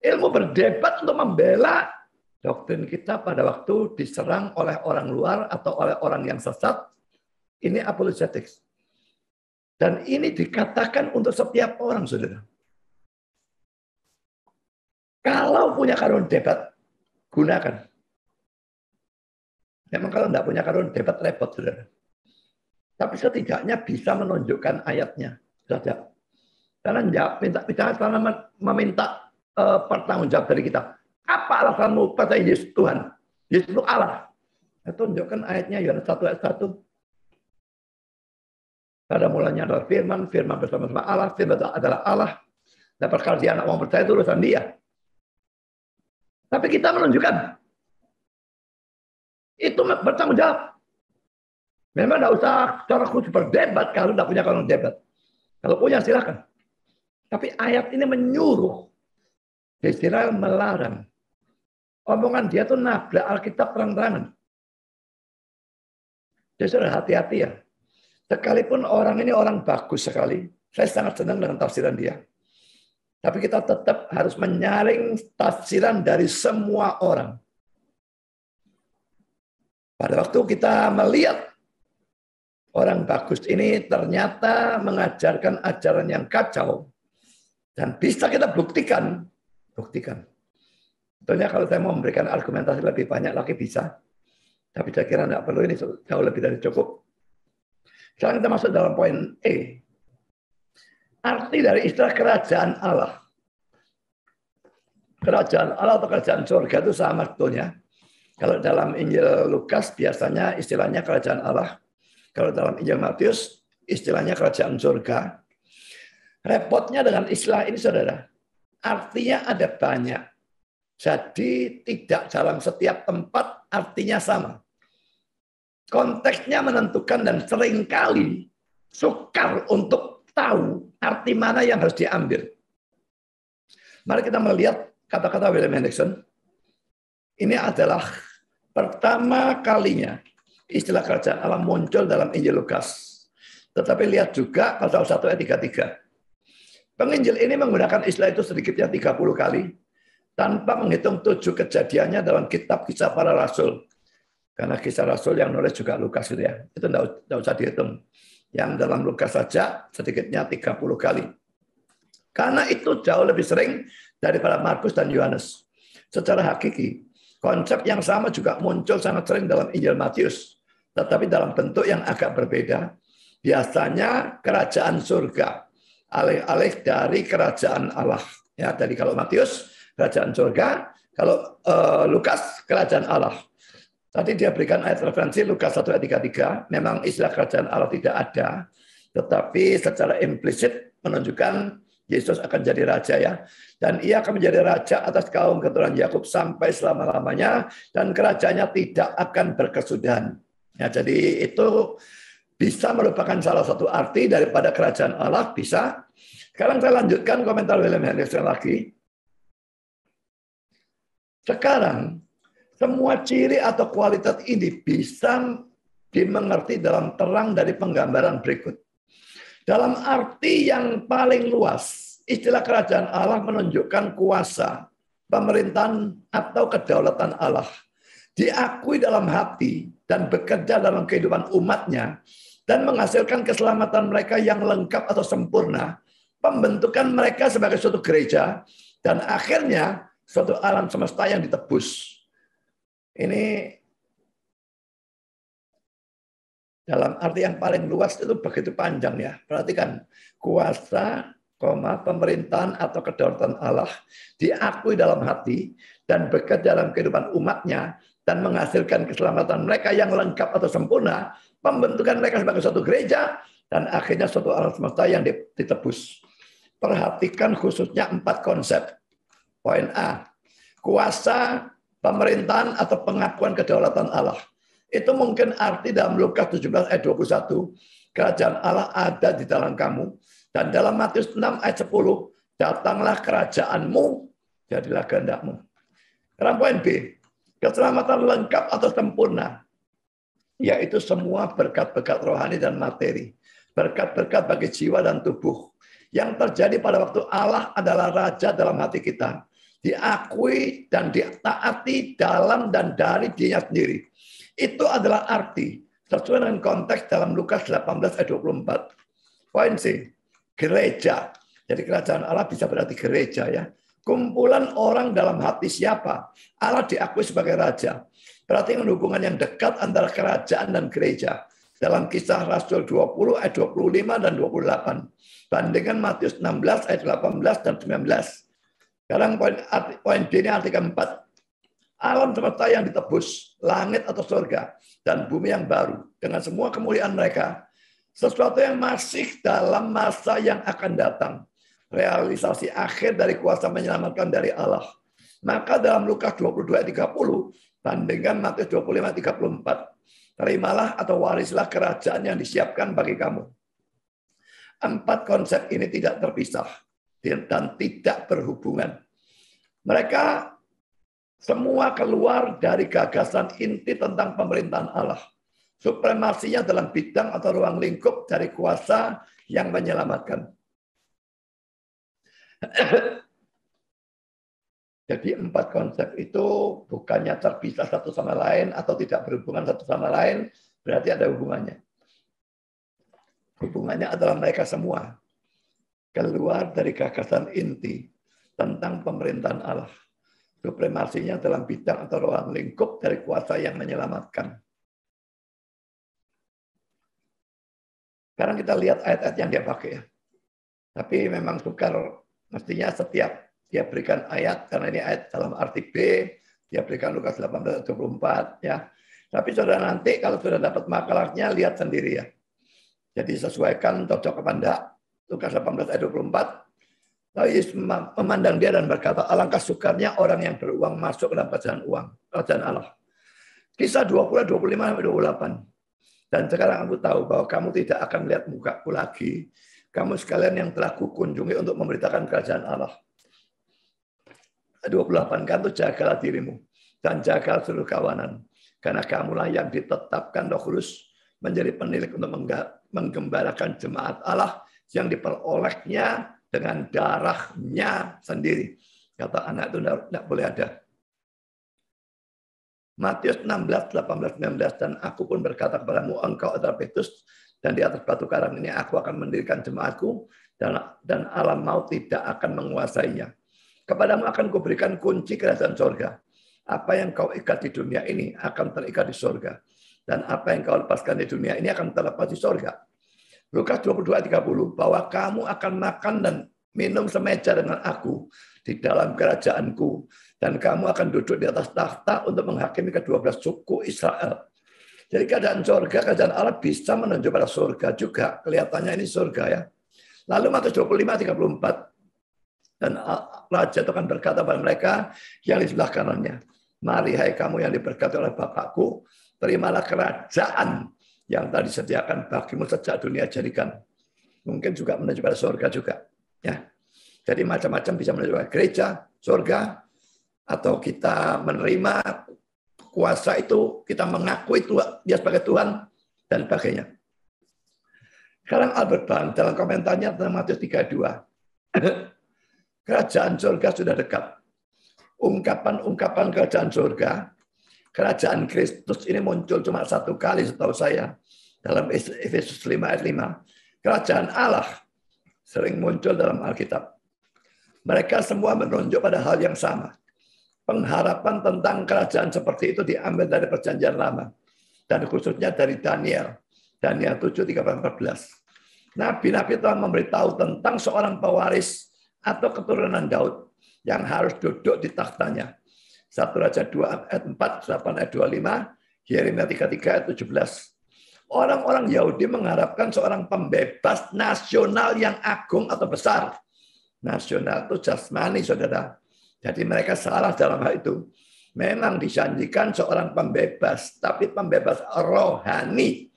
Ilmu berdebat untuk membela doktrin kita pada waktu diserang oleh orang luar atau oleh orang yang sesat. Ini apologetics. Dan ini dikatakan untuk setiap orang, saudara. Kalau punya karun debat, gunakan. Memang kalau tidak punya karun debat, repot, saudara. Tapi setidaknya bisa menunjukkan ayatnya saja. Karena meminta pertanggungjawab dari kita. Apa alasanmu percaya Yesus Tuhan? Yesus itu Allah. Tunjukkan ayatnya Yohanes 1 ayat 1. Pada mulanya adalah firman, firman bersama-sama Allah, firman adalah Allah. Dan perkara dia anak mau percaya itu urusan dia. Tapi kita menunjukkan. Itu bertanggung jawab. Memang tidak usah secara khusus berdebat kalau tidak punya kalau debat. Kalau punya silakan. Tapi ayat ini menyuruh. Israel melarang. Omongan dia tuh nabrak Alkitab terang-terangan. Jadi sudah hati-hati ya. Sekalipun orang ini orang bagus sekali. Saya sangat senang dengan tafsiran dia. Tapi kita tetap harus menyaring tafsiran dari semua orang. Pada waktu kita melihat orang bagus ini ternyata mengajarkan ajaran yang kacau. Dan bisa kita buktikan. Tentunya kalau saya mau memberikan argumentasi lebih banyak lagi bisa. Tapi saya kira tidak perlu, ini jauh lebih dari cukup. Sekarang kita masuk dalam poin E. Arti dari istilah kerajaan Allah. Kerajaan Allah atau kerajaan surga itu sama sebetulnya. Kalau dalam Injil Lukas biasanya istilahnya kerajaan Allah. Kalau dalam Injil Matius istilahnya kerajaan surga. Repotnya dengan istilah ini, saudara. Artinya ada banyak. Jadi tidak dalam setiap tempat artinya sama. Konteksnya menentukan dan seringkali sukar untuk tahu arti mana yang harus diambil. Mari kita melihat kata-kata William Hendriksen. Ini adalah pertama kalinya istilah kerajaan Allah muncul dalam Injil Lukas. Tetapi lihat juga pasal 1 ayat 33. Penginjil ini menggunakan istilah itu sedikitnya 30 kali tanpa menghitung 7 kejadiannya dalam kitab Kisah Para Rasul. Karena Kisah Rasul yang nulis juga Lukas itu ya. Itu tidak usah dihitung. Yang dalam Lukas saja sedikitnya 30 kali. Karena itu jauh lebih sering daripada Markus dan Yohanes. Secara hakiki, konsep yang sama juga muncul sangat sering dalam Injil Matius. Tetapi dalam bentuk yang agak berbeda. Biasanya kerajaan surga. Alih-alih dari kerajaan Allah. Ya, jadi kalau Matius kerajaan surga, kalau Lukas kerajaan Allah. Tadi dia berikan ayat referensi Lukas 1 ayat 33. Memang istilah kerajaan Allah tidak ada, tetapi secara implisit menunjukkan Yesus akan jadi raja ya. Dan ia akan menjadi raja atas kaum keturunan Yakub sampai selama-lamanya dan kerajaannya tidak akan berkesudahan. Ya, jadi itu bisa merupakan salah satu arti daripada kerajaan Allah, bisa. Sekarang saya lanjutkan komentar William Hendriksen lagi. Sekarang, semua ciri atau kualitas ini bisa dimengerti dalam terang dari penggambaran berikut. Dalam arti yang paling luas, istilah kerajaan Allah menunjukkan kuasa, pemerintahan atau kedaulatan Allah. Diakui dalam hati dan bekerja dalam kehidupan umatnya, dan menghasilkan keselamatan mereka yang lengkap atau sempurna, pembentukan mereka sebagai suatu gereja, dan akhirnya suatu alam semesta yang ditebus. Ini dalam arti yang paling luas itu begitu panjang ya. Perhatikan, kuasa, pemerintahan atau kedaulatan Allah diakui dalam hati dan bekerja dalam kehidupan umatnya, dan menghasilkan keselamatan mereka yang lengkap atau sempurna, pembentukan mereka sebagai suatu gereja, dan akhirnya suatu alam semesta yang ditebus. Perhatikan khususnya 4 konsep. Poin A, kuasa, pemerintahan atau pengakuan kedaulatan Allah. Itu mungkin arti dalam Lukas 17 ayat 21, kerajaan Allah ada di dalam kamu, Dan dalam Matius 6 ayat 10, datanglah kerajaanmu, jadilah kehendakmu. Sekarang poin B, keselamatan lengkap atau sempurna, yaitu semua berkat-berkat rohani dan materi. Berkat-berkat bagi jiwa dan tubuh. Yang terjadi pada waktu Allah adalah Raja dalam hati kita. Diakui dan ditaati dalam dan dari Dia sendiri. Itu adalah arti sesuai dengan konteks dalam Lukas 18 ayat 24. Poin C, gereja. Jadi kerajaan Allah bisa berarti gereja ya. Kumpulan orang dalam hati siapa? Allah diakui sebagai raja. Berarti hubungan yang dekat antara kerajaan dan gereja. Dalam Kisah Rasul 20 ayat 25 dan 28. Bandingkan Matius 16 ayat 18 dan 19. Sekarang poin B ini arti keempat. Alam semesta yang ditebus, langit atau surga, dan bumi yang baru, dengan semua kemuliaan mereka. Sesuatu yang masih dalam masa yang akan datang. Realisasi akhir dari kuasa menyelamatkan dari Allah. Maka dalam Lukas 22 ayat 30, bandingkan Matius 25 ayat 34. Terimalah atau warislah kerajaan yang disiapkan bagi kamu. 4 konsep ini tidak terpisah dan tidak berhubungan. Mereka semua keluar dari gagasan inti tentang pemerintahan Allah. Supremasinya dalam bidang atau ruang lingkup dari kuasa yang menyelamatkan. Jadi 4 konsep itu bukannya terpisah satu sama lain atau tidak berhubungan satu sama lain, berarti ada hubungannya. Hubungannya adalah mereka semua keluar dari gagasan inti tentang pemerintahan Allah. Supremasinya dalam bidang atau ruang lingkup dari kuasa yang menyelamatkan. Sekarang kita lihat ayat-ayat yang dia pakai ya. Tapi memang sukar, mestinya setiap dia berikan ayat, karena ini ayat dalam arti B, dia berikan Lukas 18:24 ya. Tapi saudara nanti kalau sudah dapat makalahnya lihat sendiri ya. Jadi sesuaikan, cocok kepada Lukas 18 ayat 24. Lalu Yesus memandang dia dan berkata, alangkah sukarnya orang yang beruang masuk ke dalam kerajaan Allah. Kisah 20, 25, 28. Dan sekarang aku tahu bahwa kamu tidak akan melihat mukaku lagi. Kamu sekalian yang telah kukunjungi untuk memberitakan kerajaan Allah. 28 kan itu jagalah dirimu dan jaga seluruh kawanan. Karena kamulah yang ditetapkan Roh Kudus menjadi penilik untuk menggembalakan jemaat Allah yang diperolehnya dengan darahnya sendiri. Kata anak itu tidak boleh ada. Matius 16, 18, 19. Dan aku pun berkata kepadamu, engkau adalah Petrus, dan di atas batu karang ini aku akan mendirikan jemaatku, dan alam maut tidak akan menguasainya. Kepadamu akan kuberikan kunci kerajaan surga. Apa yang kau ikat di dunia ini akan terikat di surga. Dan apa yang kau lepaskan di dunia ini akan terlepas di surga. Lukas 22:30, bahwa kamu akan makan dan minum semeja dengan aku di dalam kerajaanku. Dan kamu akan duduk di atas takhta untuk menghakimi ke-12 suku Israel. Jadi keadaan surga, kerajaan Allah bisa menunjuk pada surga juga. Kelihatannya ini surga ya. Lalu Matius 25:34. Dan Raja itu akan berkata pada mereka yang di sebelah kanannya, mari hai kamu yang diberkati oleh Bapakku, terimalah kerajaan yang tadi disediakan bagimu sejak dunia jadikan. Mungkin juga menuju pada surga juga. Ya. Jadi macam-macam bisa menuju pada gereja, surga, atau kita menerima kuasa itu, kita mengakui dia sebagai Tuhan, dan sebagainya. Sekarang Albert Barnes dalam komentarnya tentang Matius 32. Kerajaan surga sudah dekat. Ungkapan-ungkapan kerajaan surga, kerajaan Kristus ini muncul cuma 1 kali setahu saya. Dalam Efesus 5 ayat 5. Kerajaan Allah sering muncul dalam Alkitab. Mereka semua menunjuk pada hal yang sama. Pengharapan tentang kerajaan seperti itu diambil dari Perjanjian Lama. Dan khususnya dari Daniel. Daniel 7, 13-14. Nabi-nabi telah memberitahu tentang seorang pewaris atau keturunan Daud yang harus duduk di takhtanya. 1 Raja 2 ayat 4, 8 ayat 25, Yeremia 33 ayat 17. Orang-orang Yahudi mengharapkan seorang pembebas nasional yang agung atau besar. Nasional itu jasmani, saudara. Jadi mereka salah dalam hal itu. Memang dijanjikan seorang pembebas, tapi pembebas rohani.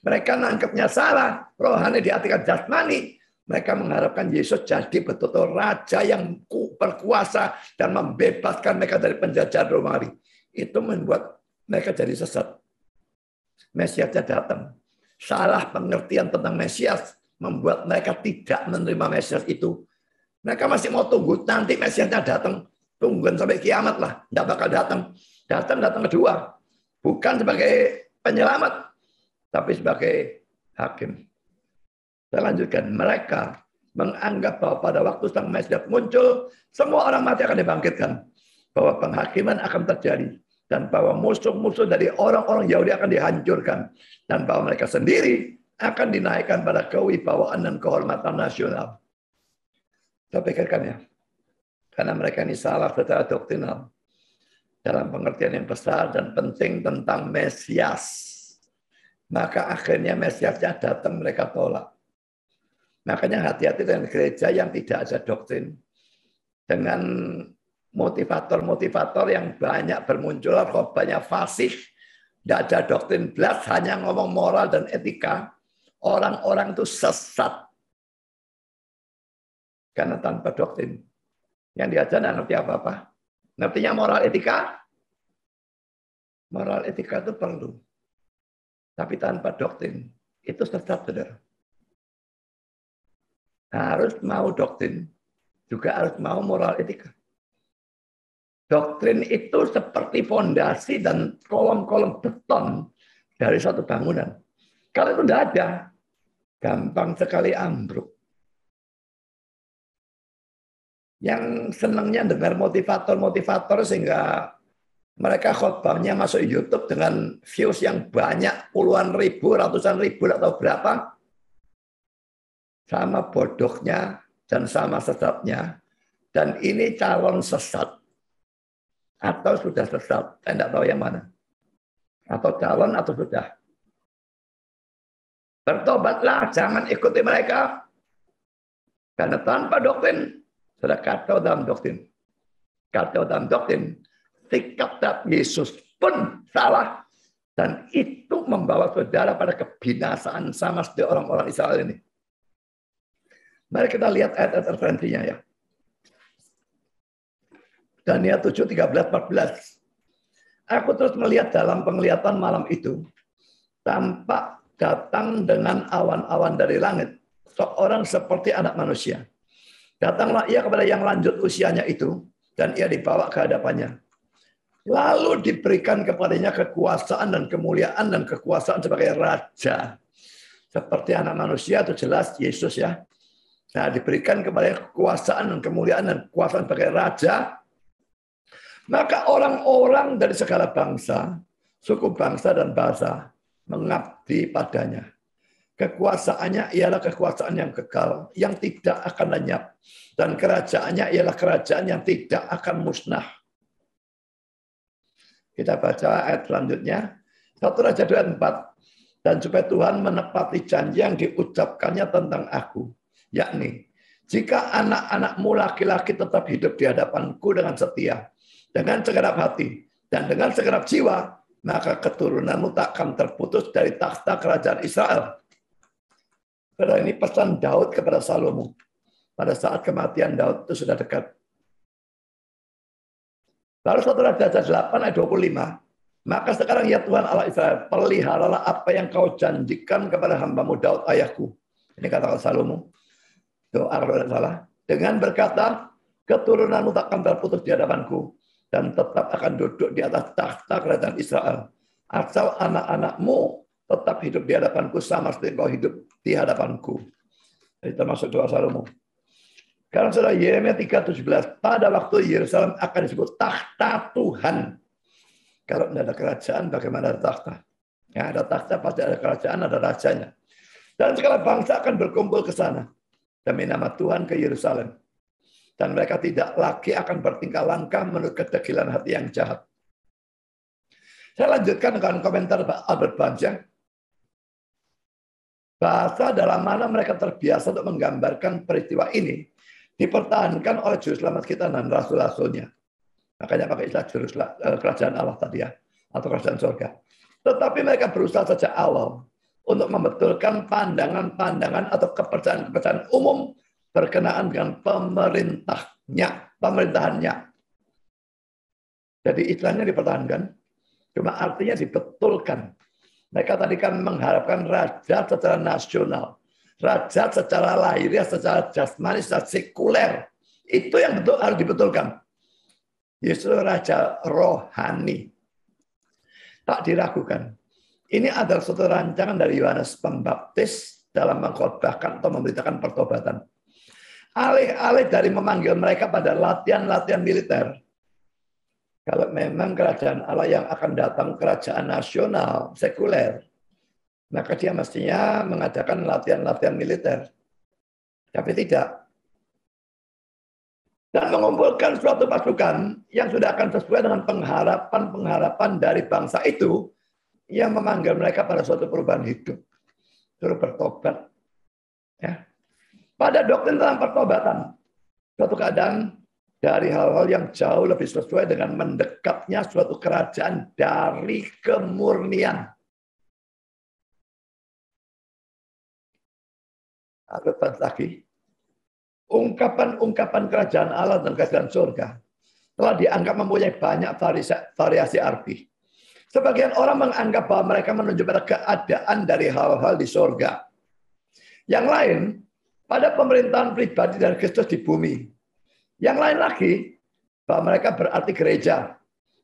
Mereka nangkepnya salah. Rohani diartikan jasmani. Mereka mengharapkan Yesus jadi betul-betul raja yang berkuasa dan membebaskan mereka dari penjajahan Romawi. Itu membuat mereka jadi sesat. Mesiasnya datang. Salah pengertian tentang Mesias membuat mereka tidak menerima Mesias itu. Mereka masih mau tunggu nanti Mesiasnya datang. Tungguin sampai kiamat lah. Tidak bakal datang. Datang kedua. Bukan sebagai penyelamat. Tapi sebagai hakim. Saya lanjutkan. Mereka menganggap bahwa pada waktu Sang Mesias muncul, semua orang mati akan dibangkitkan. Bahwa penghakiman akan terjadi. Dan bahwa musuh-musuh dari orang-orang Yahudi akan dihancurkan. Dan bahwa mereka sendiri akan dinaikkan pada kewibawaan dan kehormatan nasional. Saya pikirkan ya. Karena mereka ini salah secara doktrinal. Dalam pengertian yang besar dan penting tentang Mesias. Maka akhirnya Mesiasnya datang, mereka tolak. Makanya hati-hati dengan gereja yang tidak ada doktrin. Dengan motivator-motivator yang banyak bermunculan, banyak fasih, tidak ada doktrin belas, hanya ngomong moral dan etika. Orang-orang itu sesat. Karena tanpa doktrin. Yang diajar tidak ngerti apa-apa. Ngertinya moral etika? Moral etika itu perlu. Tapi tanpa doktrin, itu sesat, saudara. Harus mau doktrin, juga harus mau moral etika. Doktrin itu seperti fondasi dan kolom-kolom beton dari satu bangunan. Kalau itu tidak ada, gampang sekali ambruk. Yang senangnya dengar motivator-motivator sehingga mereka khotbahnya masuk YouTube dengan views yang banyak, puluhan ribu, ratusan ribu, atau berapa. Sama bodohnya dan sama sesatnya. Dan ini calon sesat. Atau sudah sesat. Saya tidak tahu yang mana. Atau calon atau sudah. Bertobatlah, jangan ikuti mereka. Karena tanpa doktrin, sudah kacau dalam doktrin. Kacau dalam doktrin. Sikap Yesus pun salah. Dan itu membawa saudara pada kebinasaan sama seperti orang-orang Israel ini. Mari kita lihat ayat-ayat referensinya ya. Daniel 7, 13, 14. Aku terus melihat dalam penglihatan malam itu. Tampak datang dengan awan-awan dari langit. Seorang seperti anak manusia. Datanglah ia kepada yang lanjut usianya itu. Dan ia dibawa ke hadapannya. Lalu diberikan kepadanya kekuasaan dan kemuliaan dan kekuasaan sebagai raja. Seperti anak manusia itu jelas Yesus ya. Nah, diberikan kepada kekuasaan dan kemuliaan dan kekuasaan sebagai raja. Maka orang-orang dari segala bangsa, suku bangsa dan bahasa mengabdi padanya. Kekuasaannya ialah kekuasaan yang kekal, yang tidak akan lenyap. Dan kerajaannya ialah kerajaan yang tidak akan musnah. Kita baca ayat selanjutnya. 1 Raja 24. Dan supaya Tuhan menepati janji yang diucapkannya tentang aku. Yakni, jika anak-anakmu laki-laki tetap hidup di hadapanku dengan setia, dengan segenap hati, dan dengan segenap jiwa, maka keturunanmu tak akan terputus dari takhta kerajaan Israel. Karena ini pesan Daud kepada Salomo. Pada saat kematian Daud itu sudah dekat. Lalu 1 Raja 8 ayat 25. Maka sekarang ya Tuhan Allah Israel, peliharalah apa yang kau janjikan kepada hambamu Daud ayahku. Ini kata Salomo. Doa kalau tidak salah. Dengan berkata, keturunanmu tak akan terputus di hadapanku. Dan tetap akan duduk di atas takhta kerajaan Israel. Asal anak-anakmu tetap hidup di hadapanku sama seperti kau hidup di hadapanku. Itu termasuk doa Salomo. Karena saudara Yeremia 3:17. Pada waktu Yerusalem akan disebut takhta Tuhan. Kalau tidak ada kerajaan, bagaimana ada takhta? Ya, ada takhta, pasti ada kerajaan, ada rajanya. Dan segala bangsa akan berkumpul ke sana. Demi nama Tuhan ke Yerusalem. Dan mereka tidak lagi akan bertingkah langkah menurut kedegilan hati yang jahat. Saya lanjutkan dengan komentar Pak Albert Banja. Bahasa dalam mana mereka terbiasa untuk menggambarkan peristiwa ini dipertahankan oleh juru selamat kita dan rasul-rasulnya. Makanya pakai istilah kerajaan Allah tadi ya, atau kerajaan surga. Tetapi mereka berusaha sejak awal untuk membetulkan pandangan-pandangan atau kepercayaan-kepercayaan umum berkenaan dengan pemerintahannya. Jadi istilahnya dipertahankan, cuma artinya dibetulkan. Mereka tadi kan mengharapkan raja secara nasional, raja secara lahiriah, secara jasmani, secara sekuler. Itu yang betul harus dibetulkan. Yesus raja rohani. Tak diragukan. Ini adalah suatu rancangan dari Yohanes Pembaptis dalam mengkhotbahkan atau memberitakan pertobatan. Alih-alih dari memanggil mereka pada latihan-latihan militer. Kalau memang kerajaan Allah yang akan datang kerajaan nasional, sekuler, maka dia mestinya mengadakan latihan-latihan militer. Tapi tidak. Dan mengumpulkan suatu pasukan yang sudah akan sesuai dengan pengharapan-pengharapan dari bangsa itu yang memanggil mereka pada suatu perubahan hidup. Suruh bertobat. Ya. Pada doktrin tentang pertobatan, suatu keadaan dari hal-hal yang jauh lebih sesuai dengan mendekatnya suatu kerajaan dari kemurnian. Lebih lagi, ungkapan-ungkapan kerajaan Allah dan kerajaan surga telah dianggap mempunyai banyak variasi arti. Sebagian orang menganggap bahwa mereka menunjuk pada keadaan dari hal-hal di surga. Yang lain, pada pemerintahan pribadi dari Kristus di bumi. Yang lain lagi, bahwa mereka berarti gereja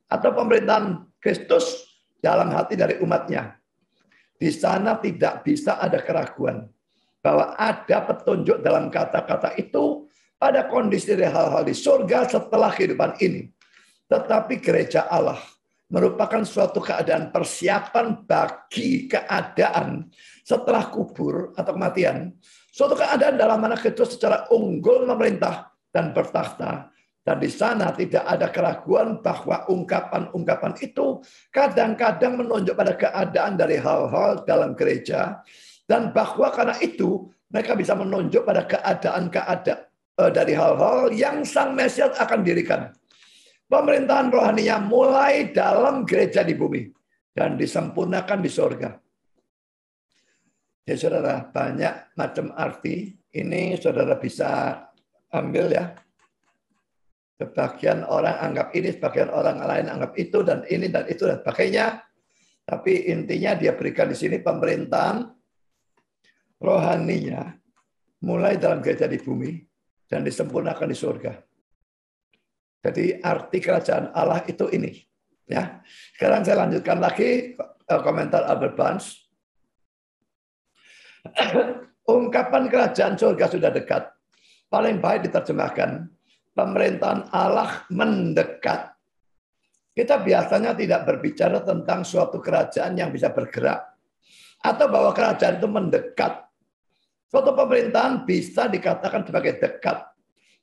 atau pemerintahan Kristus dalam hati dari umatnya. Di sana tidak bisa ada keraguan bahwa ada petunjuk dalam kata-kata itu pada kondisi dari hal-hal di surga setelah kehidupan ini. Tetapi gereja Allah merupakan suatu keadaan persiapan bagi keadaan setelah kubur atau kematian. Suatu keadaan dalam mana Kristus secara unggul memerintah dan bertakhta. Dan di sana tidak ada keraguan bahwa ungkapan-ungkapan itu kadang-kadang menunjuk pada keadaan dari hal-hal dalam gereja. Dan bahwa karena itu mereka bisa menunjuk pada keadaan-keadaan dari hal-hal yang Sang Mesias akan dirikan. Pemerintahan rohaninya mulai dalam gereja di bumi dan disempurnakan di surga. Ya saudara, banyak macam arti. Ini saudara bisa ambil ya. Sebagian orang anggap ini, sebagian orang lain anggap itu, dan ini, dan itu, dan sebagainya. Tapi intinya dia berikan di sini pemerintahan rohaninya mulai dalam gereja di bumi dan disempurnakan di surga. Jadi arti kerajaan Allah itu ini. Ya. Sekarang saya lanjutkan lagi komentar Albert Barnes. Ungkapan kerajaan surga sudah dekat. Paling baik diterjemahkan, pemerintahan Allah mendekat. Kita biasanya tidak berbicara tentang suatu kerajaan yang bisa bergerak. Atau bahwa kerajaan itu mendekat. Suatu pemerintahan bisa dikatakan sebagai dekat.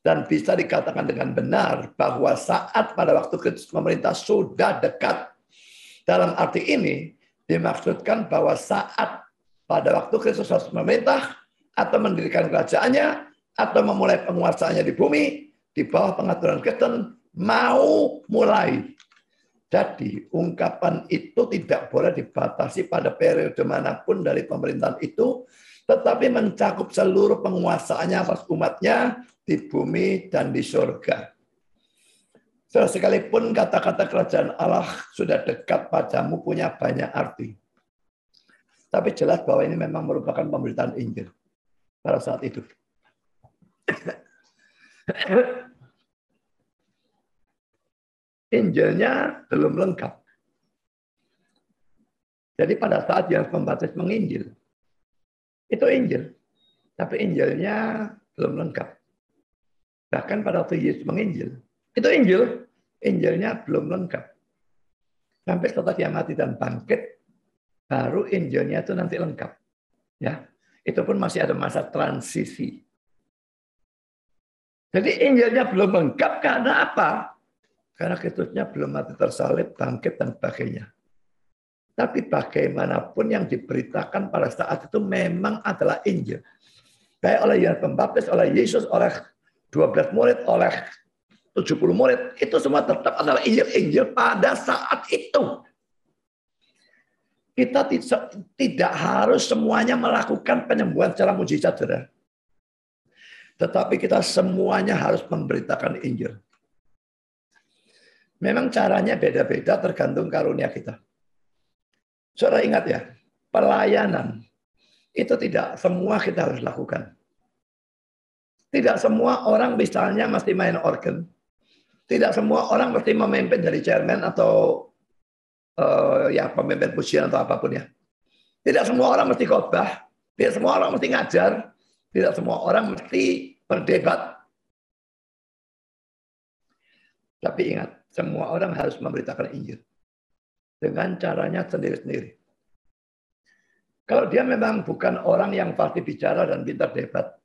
Dan bisa dikatakan dengan benar bahwa saat pada waktu Kristus memerintah sudah dekat. Dalam arti ini dimaksudkan bahwa saat pada waktu Kristus harus memerintah atau mendirikan kerajaannya atau memulai penguasaannya di bumi di bawah pengaturan Kristen mau mulai. Jadi ungkapan itu tidak boleh dibatasi pada periode manapun dari pemerintahan itu, tetapi mencakup seluruh penguasaannya atas umatnya di bumi dan di surga. Sekalipun kata-kata kerajaan Allah sudah dekat padamu punya banyak arti. Tapi jelas bahwa ini memang merupakan pemberitaan Injil pada saat itu. Injilnya belum lengkap. Jadi pada saat Yohanes Pembaptis menginjil, itu Injil. Tapi Injilnya belum lengkap. Bahkan pada waktu Yesus menginjil, itu Injil. Injilnya belum lengkap. Sampai setelah dia mati dan bangkit, baru Injilnya itu nanti lengkap. Ya, itu pun masih ada masa transisi. Jadi Injilnya belum lengkap karena apa? Karena Kristusnya belum mati tersalib, bangkit, dan sebagainya. Tapi bagaimanapun yang diberitakan pada saat itu memang adalah Injil. Baik oleh Yohanes Pembaptis, oleh Yesus, oleh 12 murid, oleh 70 murid. Itu semua tetap adalah Injil-Injil pada saat itu. Kita tidak harus semuanya melakukan penyembuhan secara mujizat, saudara. Tetapi kita semuanya harus memberitakan Injil. Memang caranya beda-beda tergantung karunia kita. Saudara ingat ya, pelayanan itu tidak semua kita harus lakukan. Tidak semua orang misalnya mesti main organ. Tidak semua orang mesti memimpin dari chairman atau ya pemimpin pujian atau apapun ya. Tidak semua orang mesti khotbah. Tidak semua orang mesti ngajar. Tidak semua orang mesti berdebat. Tapi ingat, semua orang harus memberitakan Injil. Dengan caranya sendiri-sendiri. Kalau dia memang bukan orang yang pasti bicara dan pintar debat,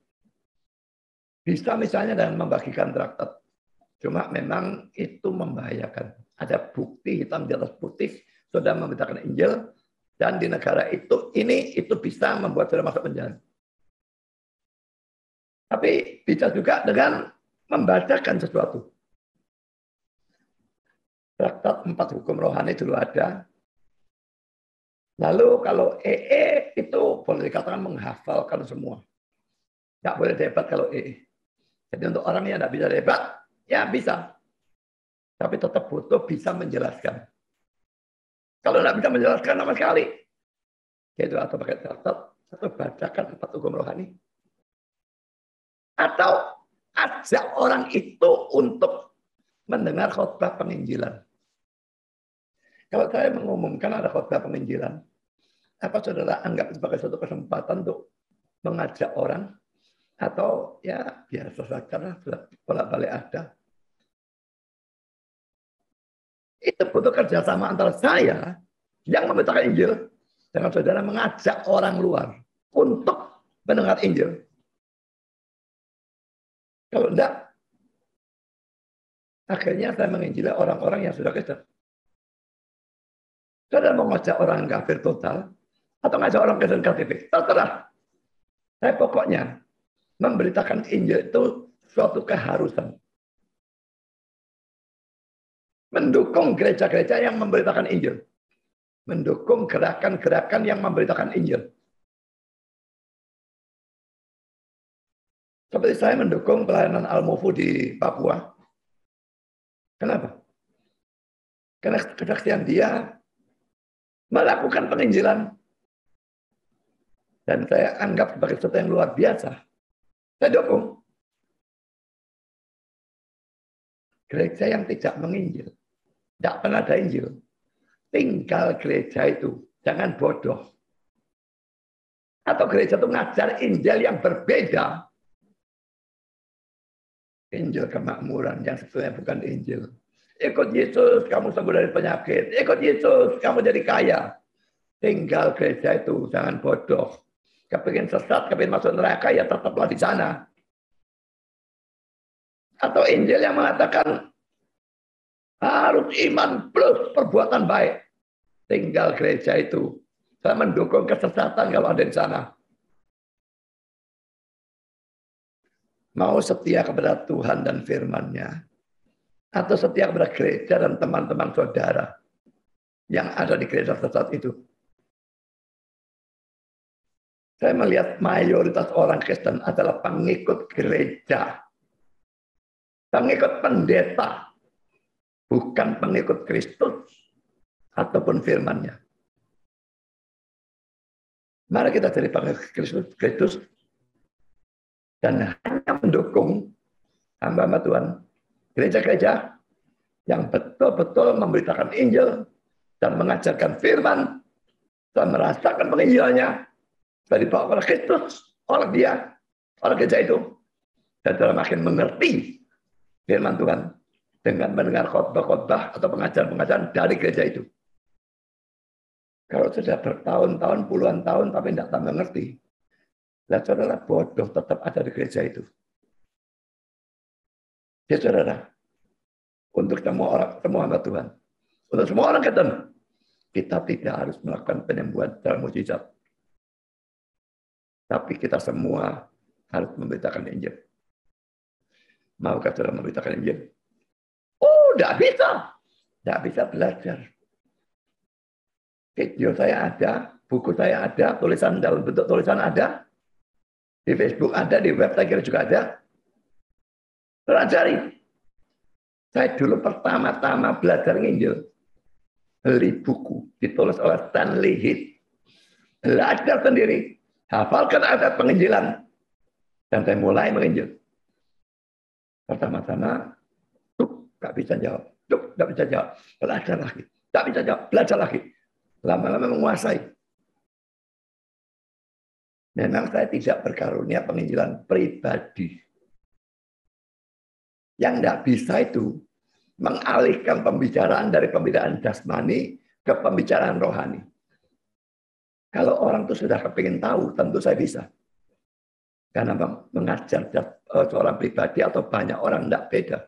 bisa misalnya dengan membagikan traktat. Cuma memang itu membahayakan. Ada bukti hitam di atas putih, sudah memberitakan Injil, dan di negara itu bisa membuat saudara masuk penjara. Tapi bisa juga dengan membacakan sesuatu. Traktat 4 hukum rohani dulu ada. Lalu kalau itu boleh dikatakan menghafalkan semua. Nggak boleh debat kalau Jadi untuk orang yang tidak bisa debat, ya bisa. Tapi tetap butuh bisa menjelaskan. Kalau tidak bisa menjelaskan sama sekali, yaitu atau pakai traktat, atau bacakan 4 hukum rohani. Atau ajak orang itu untuk mendengar khotbah penginjilan. Kalau saya mengumumkan ada khotbah penginjilan, apa saudara anggap sebagai suatu kesempatan untuk mengajak orang? Atau ya biasa saja, bolak-balik ada. Itu butuh kerjasama antara saya yang memberitakan Injil dengan saudara mengajak orang luar untuk mendengar Injil. Kalau enggak, akhirnya saya menginjili orang-orang yang sudah Kristen. Saudara mau ngajak orang kafir total atau ngajak orang Kristen KTP, terserah. Saya pokoknya memberitakan Injil itu suatu keharusan. Mendukung gereja-gereja yang memberitakan Injil. Mendukung gerakan-gerakan yang memberitakan Injil. Seperti saya mendukung pelayanan Al-Mufu di Papua. Kenapa? Karena kesaksian dia melakukan penginjilan. Dan saya anggap sebagai sesuatu yang luar biasa. Saya dukung. Gereja yang tidak menginjil. Tidak pernah ada Injil. Tinggal gereja itu. Jangan bodoh. Atau gereja itu ngajar Injil yang berbeda. Injil kemakmuran yang sebetulnya bukan Injil. Ikut Yesus, kamu sembuh dari penyakit. Ikut Yesus, kamu jadi kaya. Tinggal gereja itu. Jangan bodoh. Kepingin sesat, kepingin masuk neraka, ya tetaplah di sana. Atau Injil yang mengatakan harus iman plus perbuatan baik. Tinggal gereja itu. Saya mendukung kesesatan kalau ada di sana. Mau setia kepada Tuhan dan firman-Nya. Atau setia kepada gereja dan teman-teman saudara yang ada di gereja sesat itu. Saya melihat mayoritas orang Kristen adalah pengikut gereja. Pengikut pendeta. Bukan pengikut Kristus ataupun firman-Nya. Mari kita jadi pengikut Kristus dan hanya mendukung hamba-hamba Tuhan, gereja-gereja yang betul-betul memberitakan Injil dan mengajarkan firman dan merasakan penginjilannya dari dibawa oleh Kristus, oleh dia, oleh gereja itu. Dan dalam makin mengerti firman Tuhan dengan mendengar khotbah-khotbah atau pengajaran-pengajaran dari gereja itu. Kalau sudah bertahun-tahun, puluhan tahun, tapi tidak tambah ngerti, lah saudara bodoh tetap ada di gereja itu. Ya saudara, untuk semua hamba Tuhan, untuk semua orang Kristen, kita tidak harus melakukan penyembuhan secara mujizat. Tapi kita semua harus memberitakan Injil. Maukah saudara memberitakan Injil? Oh, tidak bisa. Tidak bisa belajar. Video saya ada, buku saya ada, tulisan dalam bentuk tulisan ada, di Facebook ada, di web saya kira juga ada. Pelajari. Saya dulu pertama-tama belajar nginjil. Beli buku, ditulis oleh Stanley Heath. Belajar sendiri. Hafalkan ayat penginjilan. Dan saya mulai menginjil. Pertama-tama, nggak bisa jawab. Nggak bisa jawab. Belajar lagi. Nggak bisa jawab. Belajar lagi. Lama-lama menguasai. Memang saya tidak berkarunia penginjilan pribadi. Yang nggak bisa itu mengalihkan pembicaraan dari pembicaraan jasmani ke pembicaraan rohani. Kalau orang itu sudah kepingin tahu, tentu saya bisa. Karena mengajar seorang pribadi atau banyak orang tidak beda.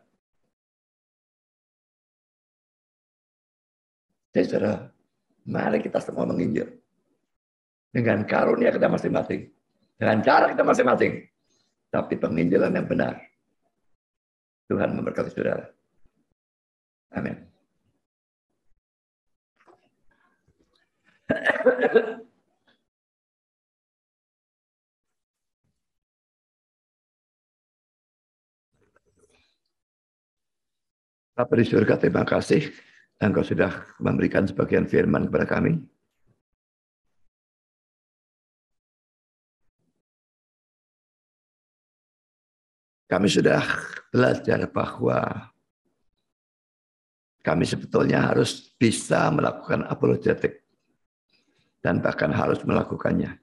Jadi saudara, mari kita semua menginjil. Dengan karunia kita masing-masing. Dengan cara kita masing-masing. Tapi penginjilan yang benar. Tuhan memberkati saudara. Amin. Bapa di surga, terima kasih Engkau sudah memberikan sebagian firman kepada kami. Kami sudah belajar bahwa kami sebetulnya harus bisa melakukan apologetik dan bahkan harus melakukannya.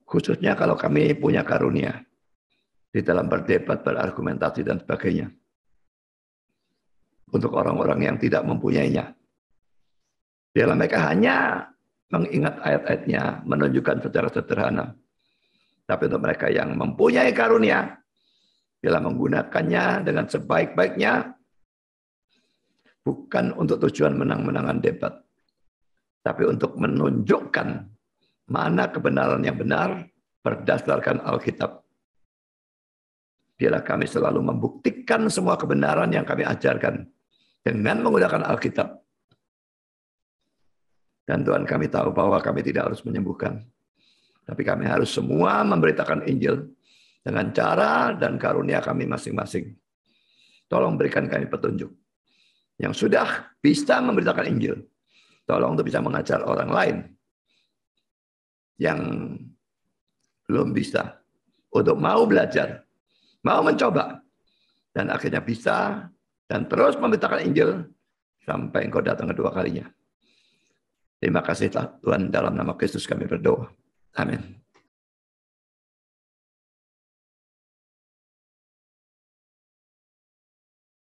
Khususnya kalau kami punya karunia di dalam berdebat, berargumentasi dan sebagainya. Untuk orang-orang yang tidak mempunyainya. Biarlah mereka hanya mengingat ayat-ayatnya, menunjukkan secara sederhana. Tapi untuk mereka yang mempunyai karunia, biarlah menggunakannya dengan sebaik-baiknya, bukan untuk tujuan menang-menangan debat, tapi untuk menunjukkan mana kebenaran yang benar berdasarkan Alkitab. Biarlah kami selalu membuktikan semua kebenaran yang kami ajarkan dengan menggunakan Alkitab. Dan Tuhan, kami tahu bahwa kami tidak harus menyembuhkan. Tapi kami harus semua memberitakan Injil dengan cara dan karunia kami masing-masing. Tolong berikan kami petunjuk. Yang sudah bisa memberitakan Injil, tolong untuk bisa mengajar orang lain yang belum bisa. Untuk mau belajar, mau mencoba. Dan akhirnya bisa dan terus memberitakan Injil sampai Engkau datang kedua kalinya. Terima kasih Tuhan, dalam nama Kristus kami berdoa. Amin.